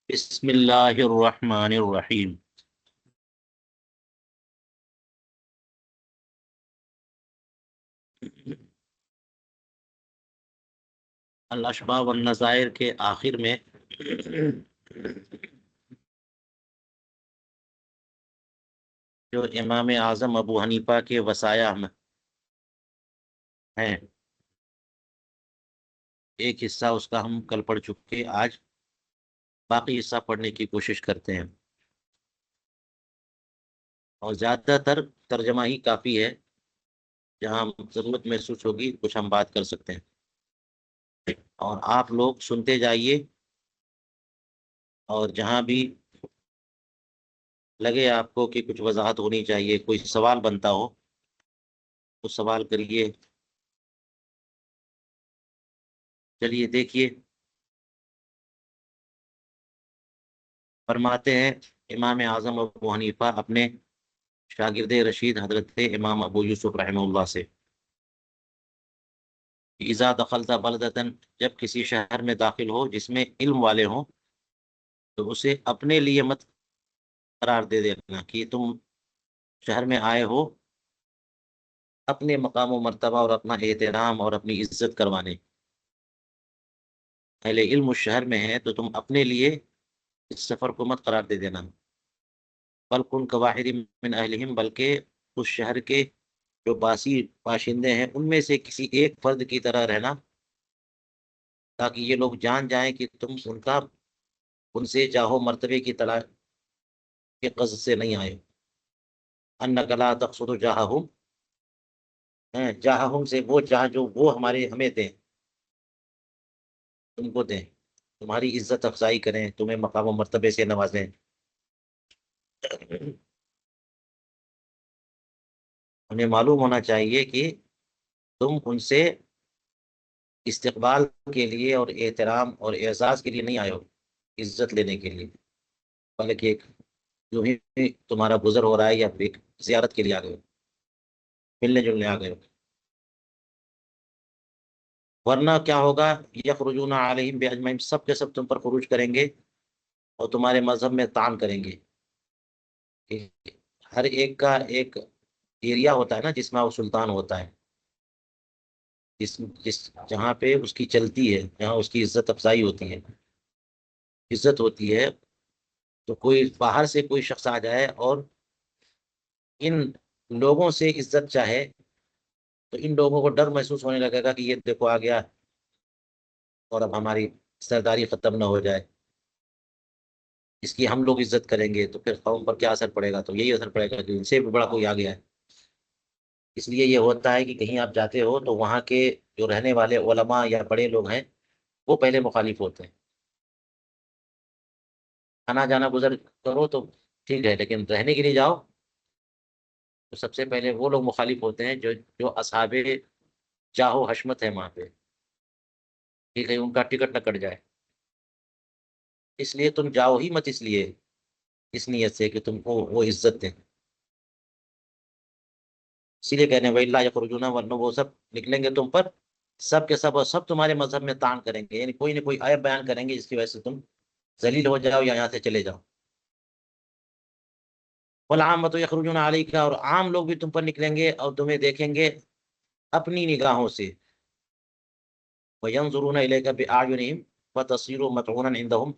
بسم اللہ الرحمن الرحیم۔ الاشباح والنظائر کے آخر میں جو امام اعظم ابو حنیفہ کے وصایا میں ہیں، ایک حصہ اس کا ہم کل پڑھ چکے، آج باقی حصہ پڑھنے کی کوشش کرتے ہیں، اور زیادہ تر ترجمہ ہی کافی ہے، جہاں ضرورت محسوس ہوگی کچھ ہم بات کر سکتے ہیں، اور آپ لوگ سنتے جائیے، اور جہاں بھی لگے آپ کو کہ کچھ وضاحت ہونی چاہیے، کوئی سوال بنتا ہو تو سوال کریے۔ چلیے دیکھیے، فرماتے ہیں امام اعظم ابو حنیفہ اپنے شاگرد رشید حضرت امام ابو یوسف رحمہ اللہ سے، اذا دخلت بلدتن، جب کسی شہر میں داخل ہو جس میں علم والے ہوں، تو اسے اپنے لیے مت قرار دے دینا کہ تم شہر میں آئے ہو اپنے مقام و مرتبہ اور اپنا احترام اور اپنی عزت کروانے، اہل علم اس شہر میں ہے تو تم اپنے لیے اس سفر کو مت قرار دے دینا، بل کن کواحد من اہلہم، بلکہ اس شہر کے جو باسی باشندے ہیں ان میں سے کسی ایک فرد کی طرح رہنا، تاکہ یہ لوگ جان جائیں کہ تم ان سے جاہو مرتبے کی تلاش کے قصد سے نہیں آئے، انک لا تقصد جاہہم، جاہہم سے وہ جاہ جو وہ ہمیں دیں، تم کو دیں، تمہاری عزت افزائی کریں، تمہیں مقام و مرتبے سے نوازیں، انہیں معلوم ہونا چاہیے کہ تم ان سے استقبال کے لیے اور احترام اور اعزاز کے لیے نہیں آئے ہو، عزت لینے کے لیے، بلکہ ایک جو ہی تمہارا گزر ہو رہا ہے یا ایک زیارت کے لیے آ گئے ہو، ملنے جلنے آ گئے ہو، ورنہ کیا ہوگا، یخرجون علیہم باجمعین، سب کے سب تم پر خروج کریں گے اور تمہارے مذہب میں طعن کریں گے، کہ ہر ایک کا ایک ایریا ہوتا ہے نا جس میں وہ سلطان ہوتا ہے، جس جہاں پہ اس کی چلتی ہے، جہاں اس کی عزت افزائی ہوتی ہے، عزت ہوتی ہے، تو کوئی باہر سے کوئی شخص آ جائے اور ان لوگوں سے عزت چاہے، تو ان لوگوں کو ڈر محسوس ہونے لگے گا کہ یہ دیکھو آ گیا اور اب ہماری سرداری ختم نہ ہو جائے، اس کی ہم لوگ عزت کریں گے تو پھر قوم پر کیا اثر پڑے گا، تو یہی اثر پڑے گا کہ ان سے بھی بڑا کوئی آ گیا ہے۔ اس لیے یہ ہوتا ہے کہ کہیں آپ جاتے ہو تو وہاں کے جو رہنے والے علماء یا بڑے لوگ ہیں وہ پہلے مخالف ہوتے ہیں، آنا جانا گزر کرو تو ٹھیک ہے، لیکن رہنے کے لیے جاؤ تو سب سے پہلے وہ لوگ مخالف ہوتے ہیں جو اصحاب جاہ و حشمت ہے وہاں پہ، کہ کہیں ان کا ٹکٹ نہ کٹ جائے، اس لیے تم جاؤ ہی مت، اس لیے اس نیت سے کہ تم کو وہ عزت دیں، اسی لیے کہنے وَإِلَّا يَخْرُجُونَ، ورنہ وہ سب نکلیں گے تم پر، سب کے سب، اور سب تمہارے مذہب میں طعن کریں گے، یعنی کوئی نہ کوئی عیب بیان کریں گے جس کی وجہ سے تم ذلیل ہو جاؤ یا یہاں سے چلے جاؤ، وَالْعَامَّةُ يَخْرُجُونَ عَلَيْكَ، اور عام لوگ بھی تم پر نکلیں گے اور تمہیں دیکھیں گے اپنی نگاہوں سے، وَيَنْظُرُونَ إِلَيْكَ بِأَعْيُنِهِمْ فَتَصِيرُ مَطْعُونًا عِندَهُمْ،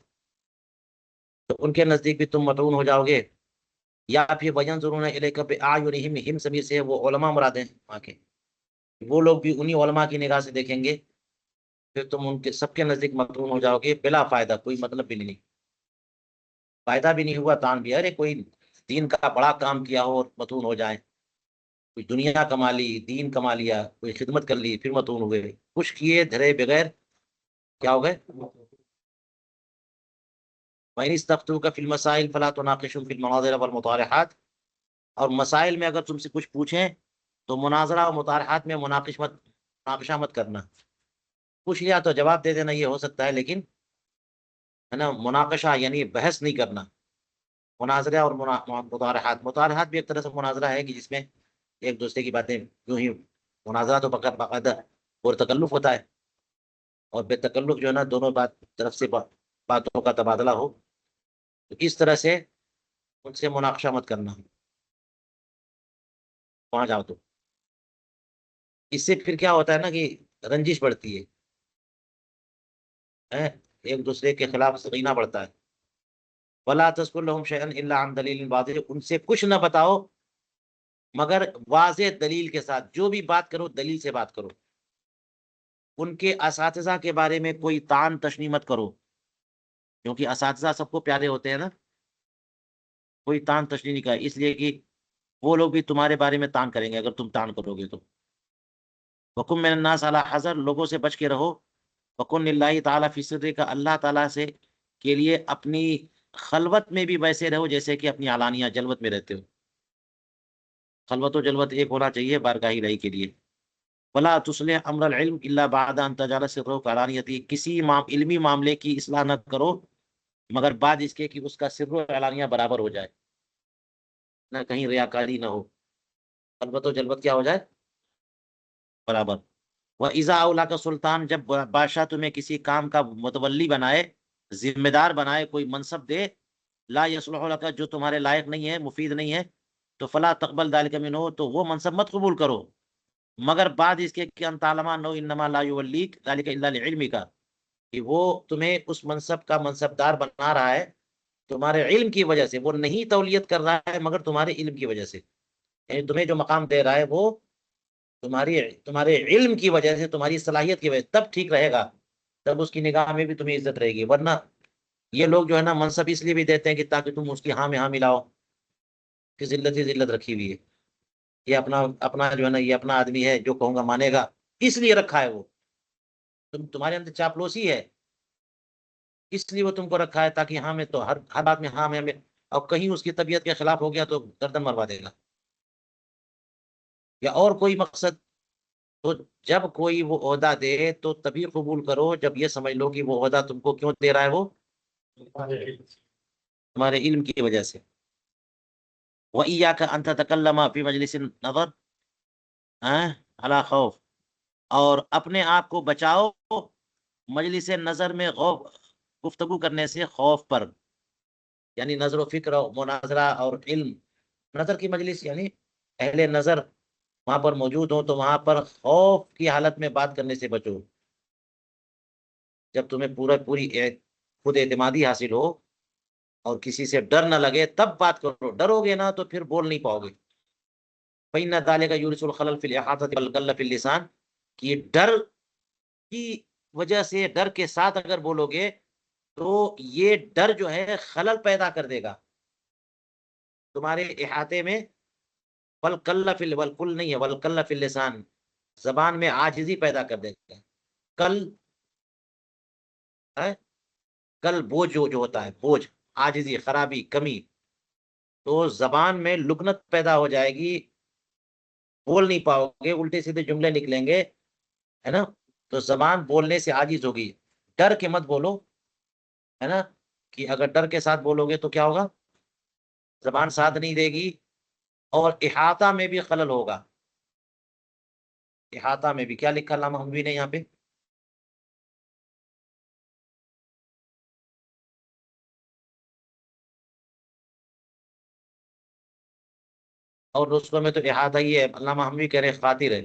تو ان کے نزدیک بھی تم مطعون ہو جاؤ گے، یا پھر وَيَنْظُرُونَ إِلَيْكَ بِأَعْيُنِهِمْ، ہم ضمیر سے وہ علماء مراد ہیں وہاں کے، وہ لوگ بھی انہی علماء کی نگاہ سے دیکھیں گے، پھر تم ان کے سب کے نزدیک مطعون ہو جاؤ گے بلا فائدہ، کوئی مطلب بھی نہیں، فائدہ بھی نہیں ہوا تان بھی، ارے کوئی دین کا بڑا کام کیا ہو اور مطعون ہو جائے، کوئی دنیا کما لی، دین کما لیا، کوئی خدمت کر لی، پھر مطعون ہوئے، کچھ کیے دھرے بغیر کیا ہو گئے، وَإِنِ اسْتَفْتُوكَ فِي الْمَسَائِلِ فَلَا تُنَاقِشْهُمْ فِي الْمَنَاظِرِ وَالْمُطَارِحَاتِ، اور مسائل میں اگر تم سے کچھ پوچھیں تو مناظرہ و مطارحات میں مناقشہ مت کرنا، پوچھ لیا تو جواب دے دینا، یہ ہو سکتا ہے، لیکن ہے نا مناقشہ یعنی بحث نہیں کرنا، مناظرہ اور مطارحات بھی ایک طرح سے مناظرہ ہے کہ جس میں ایک دوسرے کی باتیں یوں ہی، مناظرہ تو باقاعدہ اور تکلف ہوتا ہے، اور بے تکلف جو ہے نا دونوں طرف سے باتوں کا تبادلہ ہو، تو اس طرح سے ان سے مناقشہ مت کرنا، وہاں جاؤ تو اس سے پھر کیا ہوتا ہے نا کہ رنجش بڑھتی ہے، ہیں؟ ایک دوسرے کے خلاف سگینا بڑھتا ہے۔ ولا تذکر لهم شيئا الا عن دلیل واضح، ان سے کچھ نہ بتاؤ مگر واضح دلیل کے ساتھ، جو بھی بات کرو دلیل سے بات کرو۔ ان کے اساتذہ کے بارے میں کوئی طعن تشنیع مت کرو، کیونکہ اساتذہ سب کو پیارے ہوتے ہیں نا، کوئی طعن تشنیع نہیں کرے، اس لیے کہ وہ لوگ بھی تمہارے بارے میں طعن کریں گے اگر تم طعن کرو گے تو۔ وکم من الناس علی حذر، لوگوں سے بچ کے رہو۔ وکن للہ تعالیٰ فی صدر کا، اللہ تعالیٰ سے کے لیے اپنی خلوت میں بھی ویسے رہو جیسے کہ اپنی علانیہ جلوت میں رہتے ہو۔ خلوت و جلوت ایک ہونا چاہیے بارگاہ الہی کے لیے۔ ولا تصلح امر العلم الا بعد ان تجعل سره کعلانیتی، کسی علمی معاملے کی اصلاح نہ کرو مگر بعد اس کے کہ اس کا سر و علانیہ برابر ہو جائے، نہ کہیں ریاکاری نہ ہو، خلوت و جلوت کیا ہو جائے، برابر۔ وَإِذَا أَوْلَاكَ سلطان، جب بادشاہ تمہیں کسی کام کا متولی بنائے، ذمہ دار بنائے، کوئی منصب دے، لا يصلح لك، جو تمہارے لائق نہیں ہے، مفید نہیں ہے، تو فلا تقبل ذلك منه، تو وہ منصب مت قبول کرو مگر بعد اس کے کہ ان تعلم انه انما لا يوليك ذلك الا لعلمك، کہ وہ تمہیں اس منصب کا منصب دار بنا رہا ہے تمہارے علم کی وجہ سے، وہ نہیں تولیت کر رہا ہے مگر تمہارے علم کی وجہ سے، یعنی تمہیں جو مقام دے رہا ہے وہ تمہارے علم کی وجہ سے، تمہاری صلاحیت کی وجہ سے، تب ٹھیک رہے گا، تب اس کی نگاہ میں بھی تمہیں عزت رہے گی۔ ورنہ یہ لوگ جو ہے نا منصب اس لیے بھی دیتے ہیں کہ تاکہ تم اس کی ہاں میں ہاں ملاؤ، کہ ذلت ہی ذلت رکھی ہوئی ہے، یہ اپنا اپنا جو ہے نا، یہ اپنا آدمی ہے، جو کہوں گا مانے گا، اس لیے رکھا ہے وہ، تمہارے اندر چاپلوسی ہے، اس لیے وہ تم کو رکھا ہے تاکہ ہاں میں تو ہر بات میں ہاں میں، اور کہیں اس کی طبیعت کے خلاف ہو گیا تو گردن مروا دے گا، یا اور کوئی مقصد۔ تو جب کوئی وہ عہدہ دے تو تبھی قبول کرو جب یہ سمجھ لو کہ وہ عہدہ تم کو کیوں دے رہا ہے، وہ تمہارے علم کی وجہ سے۔ وَإِيَّاكَ أَن تَتَكَلَّمَ فِي مَجْلِسِ النَّظَرِ عَلَى خَوْفٍ، اور اپنے آپ کو بچاؤ مجلس نظر میں گفتگو کرنے سے خوف پر، یعنی نظر و فکر اور مناظرہ اور علم، نظر کی مجلس یعنی اہل نظر وہاں پر موجود ہوں تو وہاں پر خوف کی حالت میں بات کرنے سے بچو۔ جب تمہیں پوری خود اعتمادی حاصل ہو اور کسی سے ڈر نہ لگے تب بات کرو، ڈرو گے نا تو پھر بول نہیں پاؤ گے۔ فَإِنَّ ذَلِكَ يُورِثُ الْخَلَلَ فِي الْإِحَاطَةِ وَالْغَلَّ فِي اللِّسَانِ، کہ ڈر کی وجہ سے، ڈر کے ساتھ اگر بولو گے تو یہ ڈر جو ہے خلل پیدا کر دے گا تمہارے احاطے میں۔ والکل نہیں ہے، والکل فی اللسان، زبان میں عاجزی پیدا کر دے گا۔ کل ہے، کل بوجھ جو ہوتا ہے، بوجھ، عاجزی، خرابی، کمی، تو زبان میں لکنت پیدا ہو جائے گی، بول نہیں پاؤ گے، الٹے سیدھے جملے نکلیں گے، ہے نا، تو زبان بولنے سے عاجز ہوگی۔ ڈر کے مت بولو، ہے نا، کہ اگر ڈر کے ساتھ بولو گے تو کیا ہوگا، زبان ساتھ نہیں دے گی اور احاطہ میں بھی خلل ہوگا۔ احاطہ میں بھی کیا لکھا علامہ حموی نے یہاں پہ، اور نسخوں میں تو احاطہ ہی ہے، علامہ حموی کہہ رہے خاطر ہے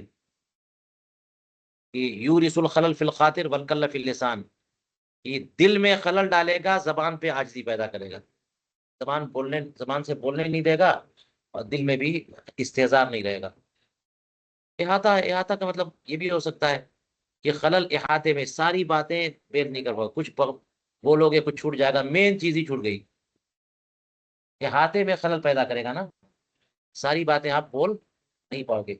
کہ یورث الخلل فی الخاطر والکل فی اللسان، یہ دل میں خلل ڈالے گا، زبان پہ عاجزی پیدا کرے گا، زبان سے بولنے نہیں دے گا اور دل میں بھی استحضار نہیں رہے گا۔ احاطہ کا مطلب یہ بھی ہو سکتا ہے کہ خلل احاطے میں، ساری باتیں بیان نہیں کر پاؤ، کچھ بولو گے کچھ چھوٹ جائے گا، مین چیز ہی چھوٹ گئی، احاطے میں خلل پیدا کرے گا نا، ساری باتیں آپ بول نہیں پاؤ گے۔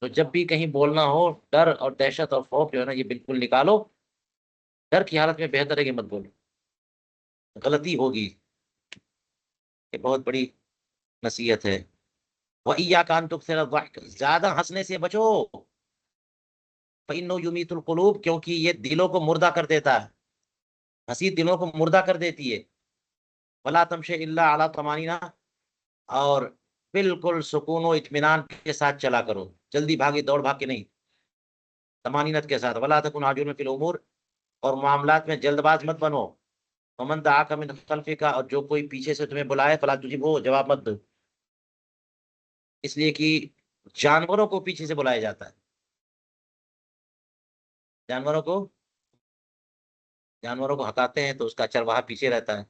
تو جب بھی کہیں بولنا ہو، ڈر اور دہشت اور خوف جو ہے نا یہ بالکل نکالو، ڈر کی حالت میں بہتر ہے کہ مت بولو، غلطی ہوگی، یہ بہت بڑی نصیحت ہے۔ وَإِيَّاكَ أَن تُكْثِرَ الضَّحْكَ، زیادہ ہنسنے سے بچو، فَإِنَّهُ يُمِيتُ الْقُلُوبَ، کیونکہ یہ دلوں کو مردہ کر دیتا ہے، ہنسی دلوں کو مردہ کر دیتی ہے۔ وَلَا تَمْشِ إِلَّا عَلَىٰ طَمَانِينَةٍ، اور بالکل سکون و اطمینان کے ساتھ چلا کرو، جلدی بھاگی دوڑ بھاگ کے نہیں، طمانینت کے ساتھ۔ وَلَا تَكُنْ عَاجِلًا فِي الْأُمُورِ، اور معاملات میں جلد باز مت بنو، ومن دعاک من خلفک، اور جو کوئی پیچھے سے تمہیں بلائے فلا تجبہ، جواب مت دو، اس لیے کہ جانوروں کو پیچھے سے بلایا جاتا ہے، جانوروں کو جانوروں کو ہکاتے ہیں تو اس کا چرواہا پیچھے رہتا ہے،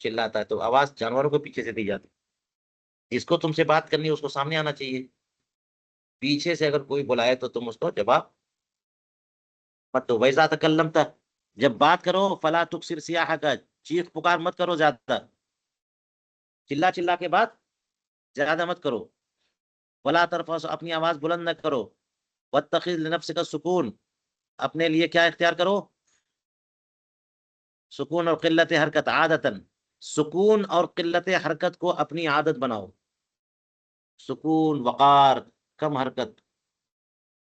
چلاتا ہے، تو آواز جانوروں کو پیچھے سے دی جاتی ہے، جس کو تم سے بات کرنی ہے اس کو سامنے آنا چاہیے، پیچھے سے اگر کوئی بلائے تو تم اس کو جواب مت دو۔ ویسا تکلمت، جب بات کرو فلا تکثر سیاحک، چیخ پکار مت کرو زیادہ، چلا چلا کے بات زیادہ مت کرو، ولا ترفع، اپنی آواز بلند نہ کرو، واتخذ لنفسک السکون، اپنے لیے کیا اختیار کرو، سکون اور قلت حرکت، عادتن، سکون اور قلت حرکت کو اپنی عادت بناؤ، سکون، وقار، کم حرکت،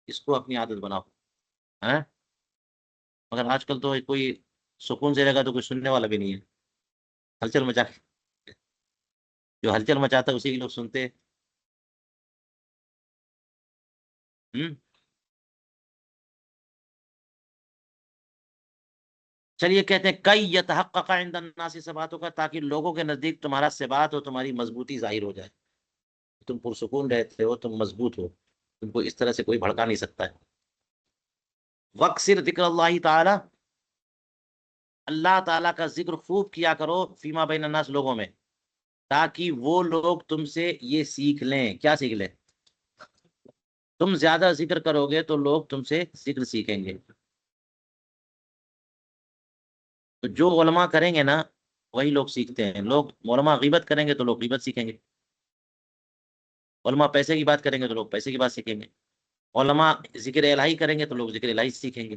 اس کو اپنی عادت بناؤ، ہیں؟ مگر آج کل تو کوئی سکون سے رہے گا تو کوئی سننے والا بھی نہیں ہے، ہلچل مچا، جو ہلچل مچاتا ہے اسی کے لوگ سنتے ہیں۔ ہم؟ چلیے کہتے ہیں کئی یتحقق عند الناس ثباتوں کا، تاکہ لوگوں کے نزدیک تمہارا ثبات اور تمہاری مضبوطی ظاہر ہو جائے، تم پرسکون رہتے ہو، تم مضبوط ہو، تم کو اس طرح سے کوئی بھڑکا نہیں سکتا ہے۔ وقصر ذکر اللہ تعالی، اللہ تعالیٰ کا ذکر خوب کیا کرو، فیما بین الناس، لوگوں میں، تاکہ وہ لوگ تم سے یہ سیکھ لیں، کیا سیکھ لیں؟ تم زیادہ ذکر کرو گے تو لوگ تم سے ذکر سیکھیں گے، تو جو علماء کریں گے نا وہی لوگ سیکھتے ہیں، لوگ علماء غیبت کریں گے تو لوگ غیبت سیکھیں گے، علماء پیسے کی بات کریں گے تو لوگ پیسے کی بات سیکھیں گے، علماء ذکر الہی کریں گے تو لوگ ذکر الہی سیکھیں گے۔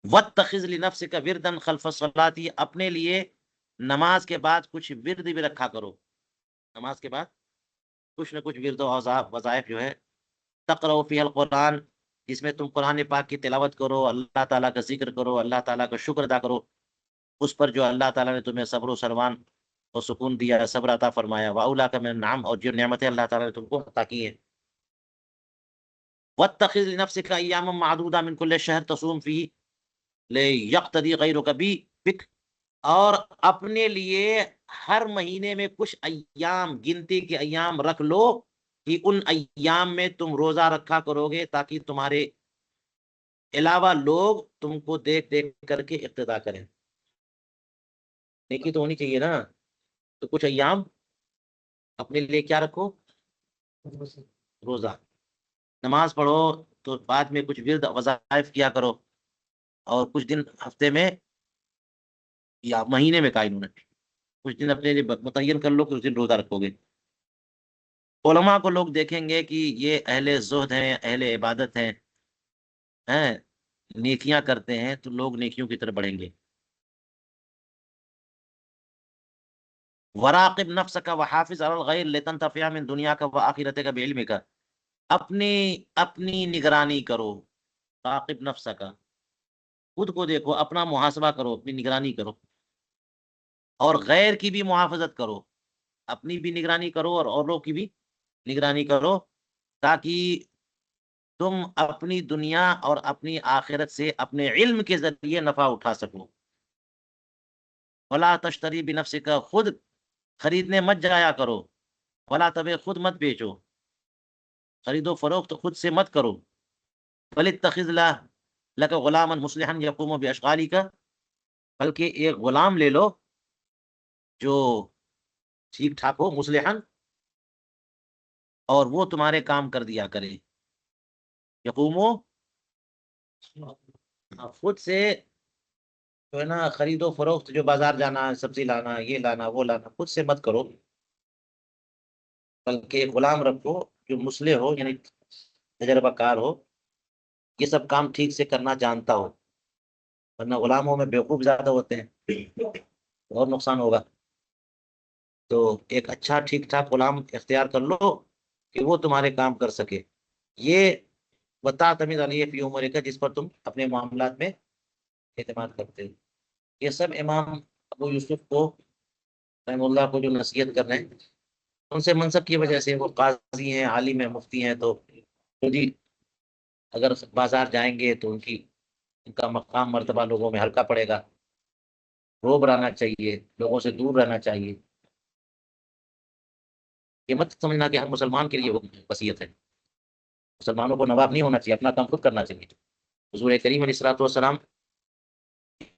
واتخذ لنفسک وردا خلف الصلاۃ، اپنے لیے نماز کے بعد کچھ ورد بھی رکھا کرو، نماز کے بعد کچھ نہ کچھ ورد و وظائف جو ہے، تقرأ فی القرآن، جس میں تم قرآن پاک کی تلاوت کرو، اللہ تعالیٰ کا ذکر کرو، اللہ تعالیٰ کا شکر ادا کرو اس پر جو اللہ تعالیٰ نے تمہیں صبر و سلوان اور سکون دیا، صبر عطا فرمایا، واولا کا من النعم، اور جو نعمتیں اللہ تعالیٰ نے تم کو عطا کی ہیں۔ واتخذ لنفسک ایاما معدودہ من کل شہر تصوم فیہ لیقتدی غیرک بک، اور اپنے لیے ہر مہینے میں کچھ ایام، گنتی کے ایام رکھ لو کہ ان ایام میں تم روزہ رکھا کرو گے، تاکہ تمہارے علاوہ لوگ تم کو دیکھ دیکھ کر کے اقتدا کریں، نیکی تو ہونی چاہیے نا، تو کچھ ایام اپنے لیے کیا رکھو، روزہ، نماز پڑھو تو بعد میں کچھ ورد وظائف کیا کرو، اور کچھ دن ہفتے میں یا مہینے میں کا انہوں نے کچھ دن اپنے لیے متعین کر لو کہ اس دن روزہ رکھو گے، علماء کو لوگ دیکھیں گے کہ یہ اہل زہد ہیں، اہل عبادت ہیں، نیکیاں کرتے ہیں، تو لوگ نیکیوں کی طرف بڑھیں گے۔ وراقب نفسک وحافظ علی الغیر لتنتفع من دنیاک وآخرتک بعلمک، اپنی اپنی نگرانی کرو، راقب نفسک، خود کو دیکھو، اپنا محاسبہ کرو، اپنی نگرانی کرو، اور غیر کی بھی محافظت کرو، اپنی بھی نگرانی کرو اور اوروں کی بھی نگرانی کرو، تاکہ تم اپنی دنیا اور اپنی آخرت سے اپنے علم کے ذریعے نفع اٹھا سکو۔ ولا تشتری بنفسک، خود خریدنے مت جایا کرو، ولا تبے، خود مت بیچو، خرید و فروخت خود سے مت کرو، بل اتخذ لک غلاما مصلحا یقوم باشغالک، بلکہ ایک غلام لے لو جو ٹھیک ٹھاک ہو، مصلحا، اور وہ تمہارے کام کر دیا کرے، یقومو، خود سے جو ہے نا خرید و فروخت، جو بازار جانا، سبزی لانا، یہ لانا وہ لانا، خود سے مت کرو، بلکہ ایک غلام رکھو جو مصلح ہو، یعنی تجربہ کار ہو، یہ سب کام ٹھیک سے کرنا جانتا ہو، ورنہ غلاموں میں بیوقوف زیادہ ہوتے ہیں، اور نقصان ہوگا، تو ایک اچھا ٹھیک ٹھاک غلام اختیار کر لو کہ وہ تمہارے کام کر سکے، یہ بتا تمیز علیہ فی عمر کا، جس پر تم اپنے معاملات میں اعتماد کرتے ہو۔ یہ سب امام ابو یوسف کو رحم اللہ کو جو نصیحت کر رہے ہیں، ان سے منصب کی وجہ سے وہ قاضی ہیں، عالم ہیں، مفتی ہیں، تو جی اگر بازار جائیں گے تو ان کی ان کا مقام مرتبہ لوگوں میں ہلکا پڑے گا. روب رہنا چاہیے، لوگوں سے دور رہنا چاہیے. یہ مت سمجھنا کہ ہر مسلمان کے لیے وہ وصیت ہے. مسلمانوں کو نواب نہیں ہونا چاہیے، اپنا کام خود کرنا چاہیے. حضور کریم علیہ الصلوۃ والسلام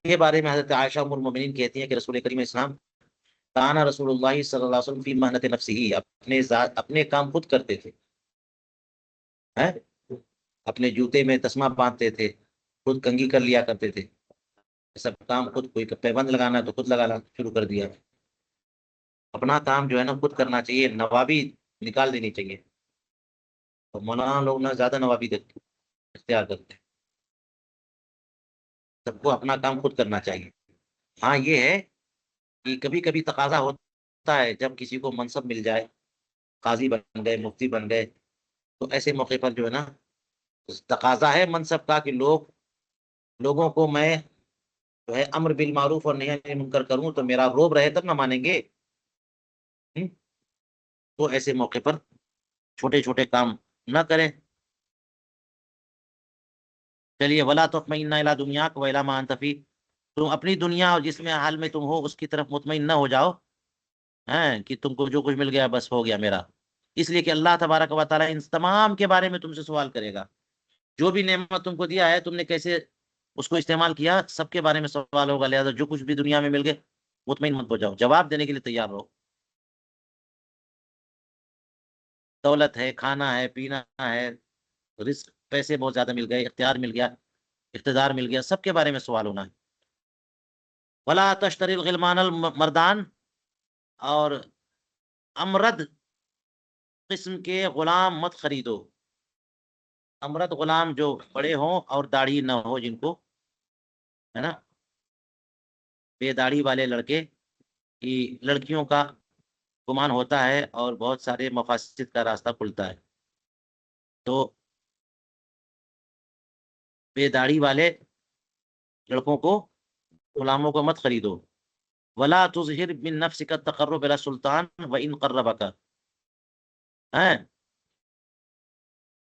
کے بارے میں حضرت عائشہ ام المؤمنین کہتی ہیں کہ رسول کریم علیہ السلام کانا رسول اللہ صلی اللہ علیہ وسلم فی محنت نفسہ، اپنے کام خود کرتے تھے. ہیں؟ اپنے جوتے میں تسمہ باندھتے تھے، خود کنگھی کر لیا کرتے تھے. سب کام خود، کوئی پیبند لگانا ہے تو خود لگانا شروع کر دیا. اپنا کام جو ہے نا خود کرنا چاہیے، نوابی نکال دینی چاہیے. تو مولانا لوگ نا زیادہ نوابی اختیار کرتے ہیں. سب کو اپنا کام خود کرنا چاہیے. ہاں یہ ہے کہ کبھی کبھی تقاضا ہوتا ہے جب کسی کو منصب مل جائے، قاضی بن گئے، مفتی بن گئے، تو ایسے موقع پر جو ہے نا تقاضا ہے منصب کا کہ لوگوں کو میں جو ہے امر بالمعروف اور نہی عن المنکر کروں تو میرا روب رہے تب نہ مانیں گے. تو ایسے موقع پر چھوٹے چھوٹے کام نہ کریں. چلیے، ولا تطمئن الی دنیاک والی ما انت فی، تم اپنی دنیا اور جس میں حال میں تم ہو اس کی طرف مطمئن نہ ہو جاؤ کہ تم کو جو کچھ مل گیا بس ہو گیا میرا. اس لیے کہ اللہ تبارک و تعالیٰ ان تمام کے بارے میں تم سے سوال کرے گا. جو بھی نعمت تم کو دیا ہے تم نے کیسے اس کو استعمال کیا، سب کے بارے میں سوال ہوگا. لہٰذا جو کچھ بھی دنیا میں مل گئے مطمئن مت ہو جاؤ، جواب دینے کے لیے تیار رہو. دولت ہے، کھانا ہے، پینا ہے، رزق، پیسے بہت زیادہ مل گئے، اختیار مل گیا، اقتدار مل گیا، سب کے بارے میں سوال ہونا ہے. ولا تشتری الغلمان المردان، اور امرد قسم کے غلام مت خریدو. امرد غلام جو بڑے ہوں اور داڑھی نہ ہو جن کو، ہے نا، بے داڑھی والے لڑکے کی لڑکیوں کا گمان ہوتا ہے اور بہت سارے مفاسد کا راستہ کھلتا ہے. تو بے داڑھی والے لڑکوں کو، غلاموں کو مت خریدو. ولا تظہر من نفسک التقرب الی السلطان وان قربک،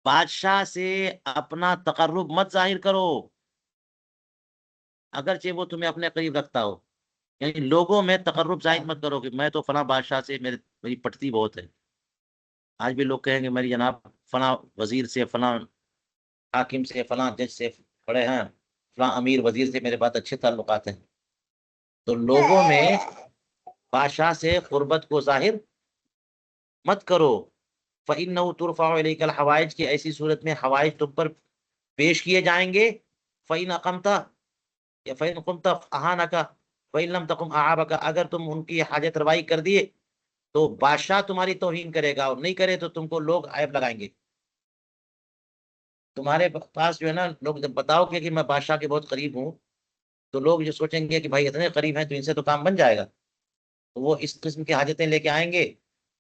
بادشاہ سے اپنا تقرب مت ظاہر کرو اگرچہ وہ تمہیں اپنے قریب رکھتا ہو. یعنی لوگوں میں تقرب ظاہر مت کرو کہ میں تو فلاں بادشاہ سے میری پٹتی بہت ہے. آج بھی لوگ کہیں گے میری جناب فلاں وزیر سے، فلاں حاکم سے، فلاں جج سے بڑے ہیں، فلاں امیر وزیر سے میرے بات اچھے تعلقات ہیں. تو لوگوں میں بادشاہ سے قربت کو ظاہر مت کرو. فَإِنَّهُ تُرْفَعُ إِلَيْكَ الْحَوَائِجُ، کی ایسی صورت میں حوائج تم پر پیش کیے جائیں گے. فَإِنْ أَقَمْتَ یا فَإِنْ قُمْتَ أَهَانَكَ وَإِنْ لَمْ تَقُمْ أَعَابَكَ، اگر تم ان کی حاجت روائی کر دیے تو بادشاہ تمہاری توہین کرے گا، اور نہیں کرے تو تم کو لوگ عیب لگائیں گے. تمہارے پاس جو ہے نا لوگ جب بتاؤ کہ میں بادشاہ کے بہت قریب ہوں، تو لوگ یہ سوچیں گے کہ بھائی اتنے قریب ہیں تو ان سے تو کام بن جائے گا. تو وہ اس قسم کی حاجتیں لے کے آئیں گے،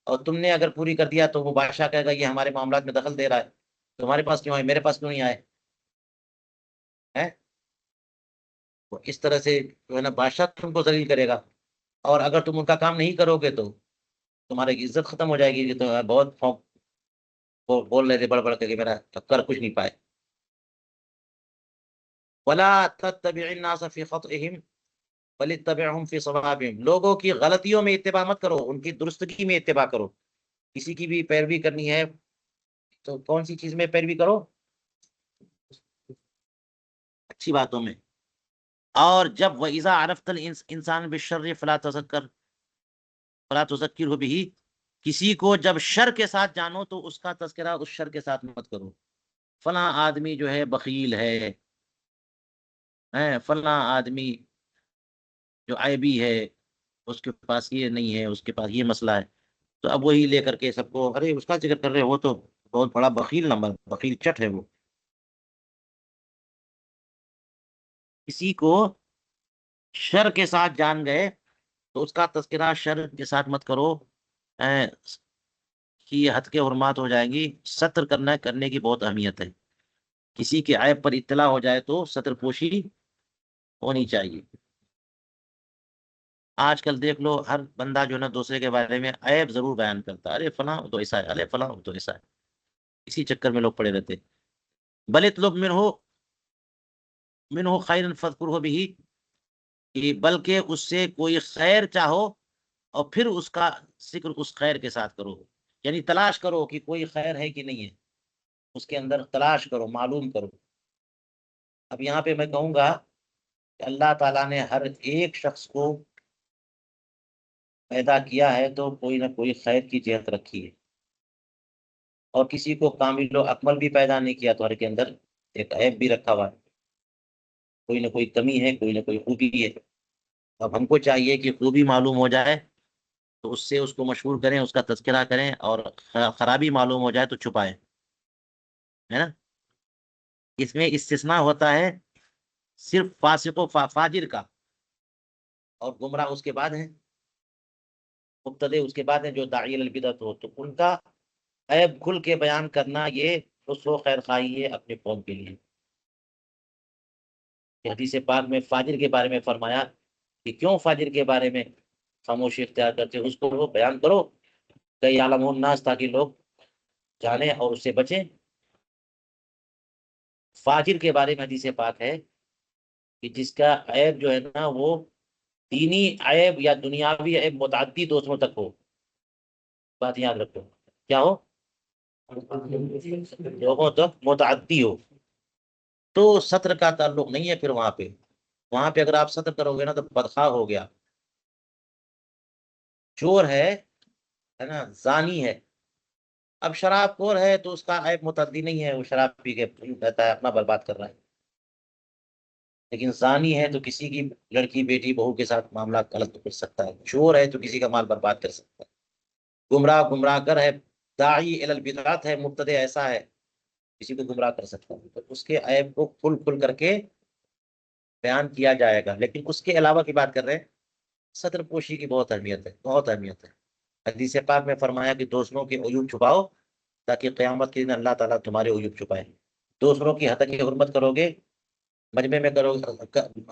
اور تم نے اگر پوری کر دیا تو وہ بادشاہ کہے گا یہ ہمارے معاملات میں دخل دے رہا ہے، تمہارے پاس کیوں آئے، میرے پاس کیوں نہیں آئے. ہے وہ اس طرح سے جو ہے نا بادشاہ تم کو ذلیل کرے گا. اور اگر تم ان کا کام نہیں کرو گے تو تمہاری عزت ختم ہو جائے گی کہ تم بہت بول رہے تھے بڑھ بڑھ کے کہ میرا کر کچھ نہیں پائے. ولا تتبع الناس في خطئهم بل اتبعهم في صوابهم، لوگوں کی غلطیوں میں اتباع مت کرو، ان کی درستگی میں اتباع کرو. کسی کی بھی پیروی کرنی ہے تو کون سی چیز میں پیروی کرو؟ اچھی باتوں میں. اور جب وَإِذَا عَرَفْتَ الْإِنسَانَ بِالشَّرِّ فَلَا تُذَكِّرْهُ بِهِ، کسی کو جب شر کے ساتھ جانو تو اس کا تذکرہ اس شر کے ساتھ مت کرو. فلاں آدمی جو ہے بخیل ہے، فلاں آدمی جو عیبی ہے، اس کے پاس یہ نہیں ہے، اس کے پاس یہ مسئلہ ہے. تو اب وہی لے کر کے سب کو ارے اس کا ذکر کر رہے، وہ تو بہت بڑا بخیل نمبر، بخیل چٹ ہے وہ. کسی کو شر کے ساتھ جان گئے تو اس کا تذکرہ شر کے ساتھ مت کرو، کہ یہ حد کے حرمات ہو جائیں گی. ستر کرنے کی بہت اہمیت ہے. کسی کے عیب پر اطلاع ہو جائے تو ستر پوشی ہونی چاہیے. آج کل دیکھ لو ہر بندہ جو ہے نا دوسرے کے بارے میں عیب ضرور بیان کرتا ہے، ارے فلاں تو ایسا ہے، ارے فلاں تو ایسا ہے. اسی چکر میں لوگ پڑے رہتے. بلے طلب من ہو منہ خیر فذکرہ بہ، کہ بلکہ اس سے کوئی خیر چاہو اور پھر اس کا ذکر اس خیر کے ساتھ کرو، یعنی تلاش کرو کہ کوئی خیر ہے کہ نہیں ہے، اس کے اندر تلاش کرو، معلوم کرو۔ اب یہاں پہ میں کہوں گا کہ اللہ تعالیٰ نے ہر ایک شخص کو پیدا کیا ہے تو کوئی نہ کوئی خیر کی جہت رکھی ہے، اور کسی کو کامل و اکمل بھی پیدا نہیں کیا، تو ہر کے اندر ایک عیب بھی رکھا ہوا ہے، کوئی نہ کوئی کمی ہے، کوئی نہ کوئی خوبی ہے۔ اب ہم کو چاہیے کہ خوبی معلوم ہو جائے تو اس سے اس کو مشہور کریں، اس کا تذکرہ کریں، اور خرابی معلوم ہو جائے تو چھپائیں، ہے نا۔ اس میں استثناء ہوتا ہے صرف فاسق و فاجر کا، اور گمراہ اس کے بعد ہیں، مبتدی اس کے بعد ہیں جو داعی البدعت ہو، تو ان کا عیب کھل کے بیان کرنا یہ رسو خیر خواہی ہے اپنے قوم کے لیے۔ حدیث پاک میں فاجر کے بارے میں فرمایا کہ کیوں فاجر کے بارے میں خاموشی اختیار کرتے، اس کو وہ بیان کرو کہ یعلم الناس، تاکہ لوگ جانیں اور اس سے بچیں۔ فاجر کے بارے میں حدیث پاک ہے کہ جس کا عیب جو ہے نا وہ دینی عیب یا دنیاوی عیب متعدی دوسروں تک ہو، بات یاد رکھو، کیا ہو، لوگوں تک متعدی ہو، تو سطر کا تعلق نہیں ہے پھر وہاں پہ اگر آپ سطر کرو گے نا تو بدخواہ ہو گیا، چور ہے نا، زانی ہے۔ اب شراب خور ہے تو اس کا عیب متعدی نہیں ہے، وہ شراب پی کے رہتا ہے، اپنا برباد کر رہا ہے، لیکن زانی ہے تو کسی کی لڑکی بیٹی بہو کے ساتھ معاملہ غلط کر سکتا ہے، چور ہے تو کسی کا مال برباد کر سکتا ہے، گمراہ گر ہے، داعی الی البدعات ہے، مبتدع ایسا ہے کسی کو گمراہ کر سکتا ہے، تو اس کے عیب کو کھل کھل کر کے بیان کیا جائے گا۔ لیکن اس کے علاوہ کی بات کر رہے ہیں، سطر پوشی کی بہت اہمیت ہے، بہت اہمیت ہے۔ حدیث پاک میں فرمایا کہ دوسروں کے عیوب چھپاؤ تاکہ قیامت کے دن اللہ تعالیٰ تمہارے عیوب چھپائے۔ دوسروں کی حد کی حرمت کرو گے، مجمع میں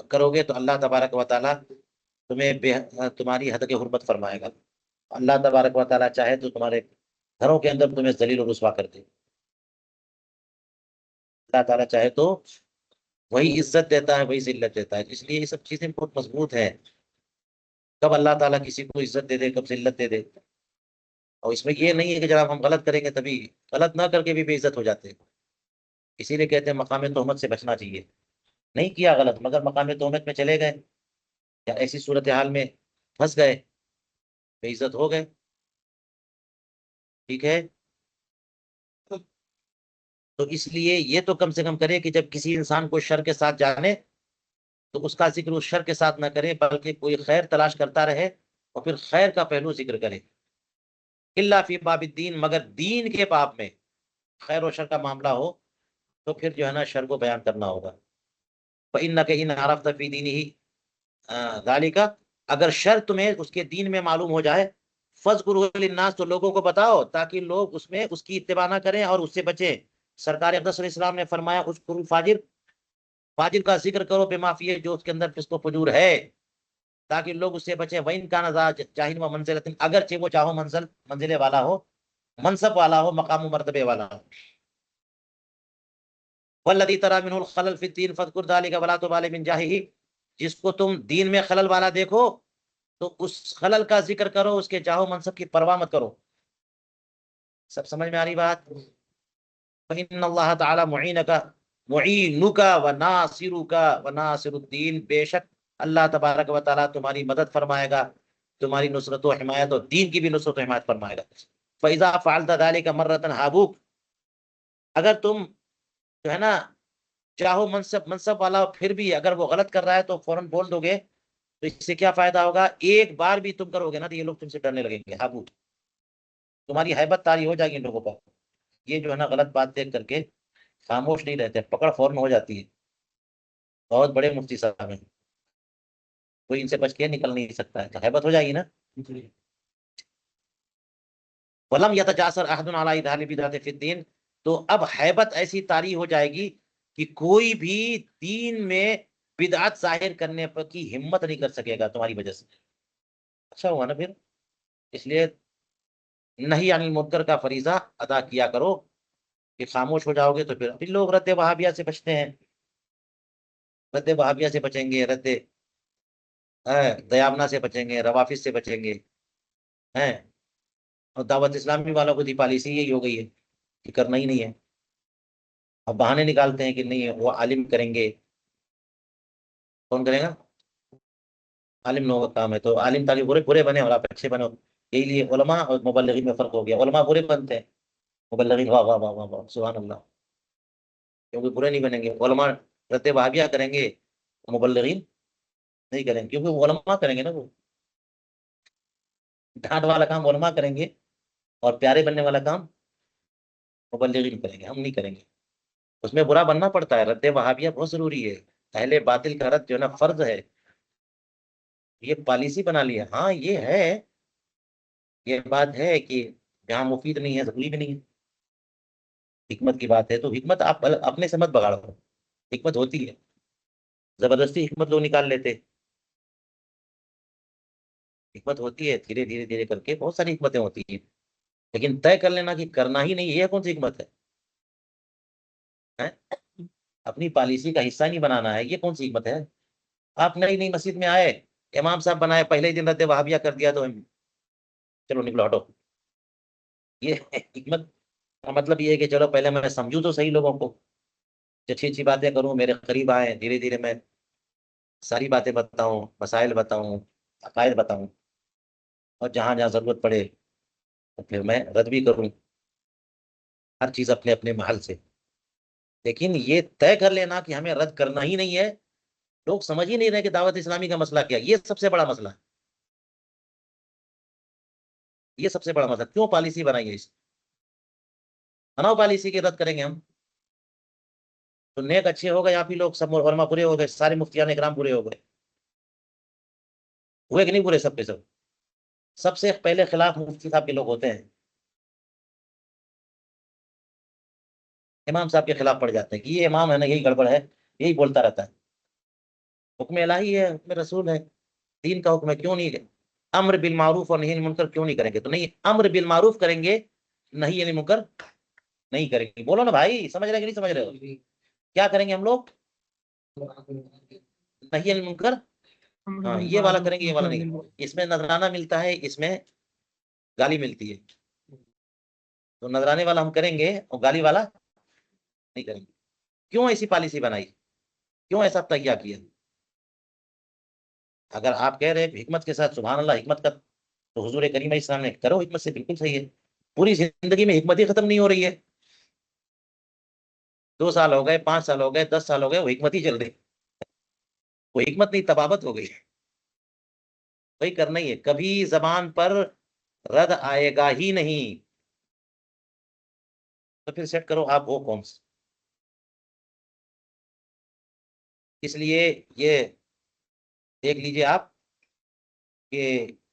کرو گے تو اللہ تبارک و تعالیٰ تمہاری حد کی حرمت فرمائے گا۔ اللہ تبارک و تعالیٰ چاہے تو تمہارے گھروں کے اندر تمہیں ذلیل و رسوا کر دے، اللہ تعالیٰ چاہے تو وہی عزت دیتا ہے، وہی ذلت دیتا ہے، اس لیے یہ سب چیزیں بہت مضبوط ہیں، کب اللہ تعالیٰ کسی کو عزت دے دے، کب ذلت دے دے۔ اور اس میں یہ نہیں ہے کہ جب ہم غلط کریں گے تبھی، غلط نہ کر کے بھی بے عزت ہو جاتے ہیں، اسی لیے کہتے ہیں مقام تہمت سے بچنا چاہیے۔ نہیں کیا غلط مگر مقام تہمت میں چلے گئے یا ایسی صورتحال میں پھنس گئے، بے عزت ہو گئے، ٹھیک ہے۔ تو اس لیے یہ تو کم سے کم کرے کہ جب کسی انسان کو شر کے ساتھ جانے تو اس کا ذکر اس شر کے ساتھ نہ کرے، بلکہ کوئی خیر تلاش کرتا رہے اور پھر خیر کا پہلو ذکر کرے۔ الا فی باب الدین، مگر دین کے باب میں خیر و شر کا معاملہ ہو تو پھر جو ہے نا شر کو بیان کرنا ہوگا۔ فإنک ان عرفت فی دینہ ذالک، اگر شر تمہیں اس کے دین میں معلوم ہو جائے، فذکرہ للناس، تو لوگوں کو بتاؤ تاکہ لوگ اس میں اس کی اتباع نہ کریں اور اس سے بچیں۔ سرکار اقدس صلی اللہ علیہ وسلم نے فرمایا اذکروا الفاجر، فاجر کا ذکر کرو بما فیہ، جو اس کے اندر فسق و فجور ہے، تاکہ لوگ اس سے بچیں۔ وَإِن كَانَ ذَا جَاهٍ وَمَنزِلَةٍ، اگرچہ وہ چاہو منزلے والا ہو، منصب والا ہو، مقام و مرتبے والا ہو۔ وَالَّذِي تَرَى مِنْهُ الْخَلَلَ فِي الدِّينِ فَاذْكُرْ ذَلِكَ وَلَا تُبَالِ مِنْ جَاهِهِ، جس کو تم دین میں خلل والا دیکھو تو اس خلل کا ذکر کرو، اس کے جاہو منصب کی پرواہ مت کرو۔ سب سمجھ میں آ رہی بات؟ فَإِنَّ اللَّهَ تَعَالَى مُعِينُكَ وَنَاصِرُكَ وَنَاصِرُ الدِّينِ، بے شک اللہ تبارک و تعالیٰ تمہاری مدد فرمائے گا، تمہاری نصرت و حمایت، اور دین کی بھی نصرت و حمایت فرمائے گا۔ فَإِذَا فَعَلْتَ ذَلِكَ مَرَّةً هَابُوكَ، اگر تم جو ہے نا چاہو منصب والا پھر بھی اگر وہ غلط کر رہا ہے تو فوراً بول دو گے، تو اس سے کیا فائدہ ہوگا؟ ایک بار بھی تم کرو گے نا تو یہ لوگ تم سے ڈرنے لگیں گے، ہابو، تمہاری ہیبت طاری ہو جائے گی ان لوگوں پر۔ یہ جو ہے نا غلط بات دیکھ کر کے خاموش نہیں رہتے، پکڑ فوراً ہو جاتی ہے۔ بہت بڑے مفتی صاحب ہیں، کوئی ان سے بچ کے نکل نہیں سکتا ہے، تو ہیبت ہو جائے گی نا۔ ولم یتجاسر احد علی اظہار بدعت فی الدین، تو اب ہیبت ایسی طاری ہو جائے گی کہ کوئی بھی دین میں بدعت ظاہر کرنے پر کی ہمت نہیں کر سکے گا تمہاری وجہ سے۔ اچھا ہوا نا پھر، اس لیے نہی عن المنکر کا فریضہ ادا کیا کرو، کہ خاموش ہو جاؤ گے تو پھر ابھی لوگ رد وہابیہ سے بچتے ہیں، رد وہابیہ سے بچیں گے، رد دیابنا سے بچیں گے، روافظ سے بچیں گے ہیں، اور دعوت اسلامی والوں کو دی پالیسی یہی ہو گئی ہے کہ کرنا ہی نہیں ہے. اب بہانے نکالتے ہیں کہ نہیں وہ عالم کریں گے. کون کرے گا؟ عالم لوگوں کا کام ہے. تو عالم تاکہ برے برے بنے اور آپ اچھے بنو. یہی لیے علماء اور مبلغین میں فرق ہو گیا. علماء برے بنتے ہیں، مبلغین واہ واہ واہ واہ واہ سبحان اللہ، کیونکہ برے نہیں بنیں گے. علماء رد وہابیہ کریں گے، مبلغین نہیں کریں گے، کیونکہ وہ علماء کریں گے نا. وہ ڈانٹ والا کام علماء کریں گے اور پیارے بننے والا کام مبلغین کریں گے، ہم نہیں کریں گے. اس میں برا بننا پڑتا ہے. رد وہابیہ بہت ضروری ہے. اہل باطل کا رد جو ہے نا فرض ہے. یہ پالیسی بنا لی ہے. ہاں یہ ہے، یہ بات ہے کہ جہاں مفید نہیں ہے ضروری بھی نہیں ہے. حکمت کی بات ہے تو حکمت آپ اپنے سے مت بگاڑو. حکمت ہوتی ہے، زبردستی حکمت لوگ نکال لیتے. حکمت ہوتی ہے دھیرے دھیرے دھیرے کر کے، بہت ساری حکمتیں ہوتی ہیں. لیکن طے کر لینا کہ کرنا ہی نہیں، یہ کون سی حکمت ہے؟ ہیں؟ اپنی پالیسی کا حصہ نہیں بنانا ہے، یہ کون سی حکمت ہے؟ آپ نئی نئی مسجد میں آئے، امام صاحب بنائے، پہلے ہی دن رد وہابیہ کر دیا تو چلو نکلو ہٹو. یہ حکمت کا مطلب یہ ہے کہ چلو پہلے میں سمجھوں تو صحیح لوگوں کو، اچھی اچھی باتیں کروں، میرے قریب آئیں، دھیرے دھیرے میں ساری باتیں بتاؤں، مسائل بتاؤں، عقائد بتاؤں، اور جہاں جہاں ضرورت پڑے تو پھر میں رد بھی کروں. ہر چیز اپنے اپنے محل سے. لیکن یہ طے کر لینا کہ ہمیں رد کرنا ہی نہیں ہے، لوگ سمجھ ہی نہیں رہے کہ دعوت اسلامی کا مسئلہ کیا. یہ سب سے بڑا مسئلہ ہے. یہ سب سے بڑا مسئلہ کیوں پالیسی بنائی ہے؟ اس بناؤ پالیسی کے رد کریں گے ہم تو نیک اچھے ہو گئے. آپ ہی لوگ سب علماء برے ہو گئے، سارے مفتیان اکرام برے ہو گئے. ہوئے کہ نہیں برے سب کے سب؟ سب سے پہلے خلاف مفتی صاحب کے لوگ ہوتے ہیں، امام صاحب کے خلاف پڑ جاتے ہیں کہ یہ امام ہے نا یہی گڑبڑ ہے، یہی بولتا رہتا ہے. حکم الہی ہے، حکم رسول ہے، دین کا حکم ہے. کیوں نہیں امر بالمعروف اور نہی عن المنکر کیوں نہیں کریں گے؟ تو نہیں، امر بالمعروف کریں گے، نہی عن المنکر نہیں کریں گے. بولو نا بھائی، سمجھ رہے کہ نہیں سمجھ رہے ہو؟ کیا کریں گے ہم لوگ؟ نہی عن المنکر، ہاں یہ والا کریں گے، یہ والا نہیں. اس میں نذرانہ ملتا ہے، اس میں گالی ملتی ہے. تو نذرانے والا ہم کریں گے اور گالی والا نہیں کریں گے. کیوں ایسی پالیسی بنائی؟ کیوں ایسا تیار کیا؟ اگر آپ کہہ رہے ہیں حکمت کے ساتھ، سبحان اللہ، حکمت کا تو حضور کریم علیہ السلام نے کرو حکمت سے، بالکل صحیح ہے. پوری زندگی میں حکمت ہی ختم نہیں ہو رہی ہے. 2 سال ہو گئے، 5 سال ہو گئے، 10 سال ہو گئے، وہ حکمت ہی چل رہی. وہ حکمت نہیں، طبابت ہو گئی. وہی کرنا ہی ہے. کبھی زبان پر رد آئے گا ہی نہیں. تو پھر سیٹ کرو آپ وہ کون سے. اس لیے یہ دیکھ لیجئے آپ کہ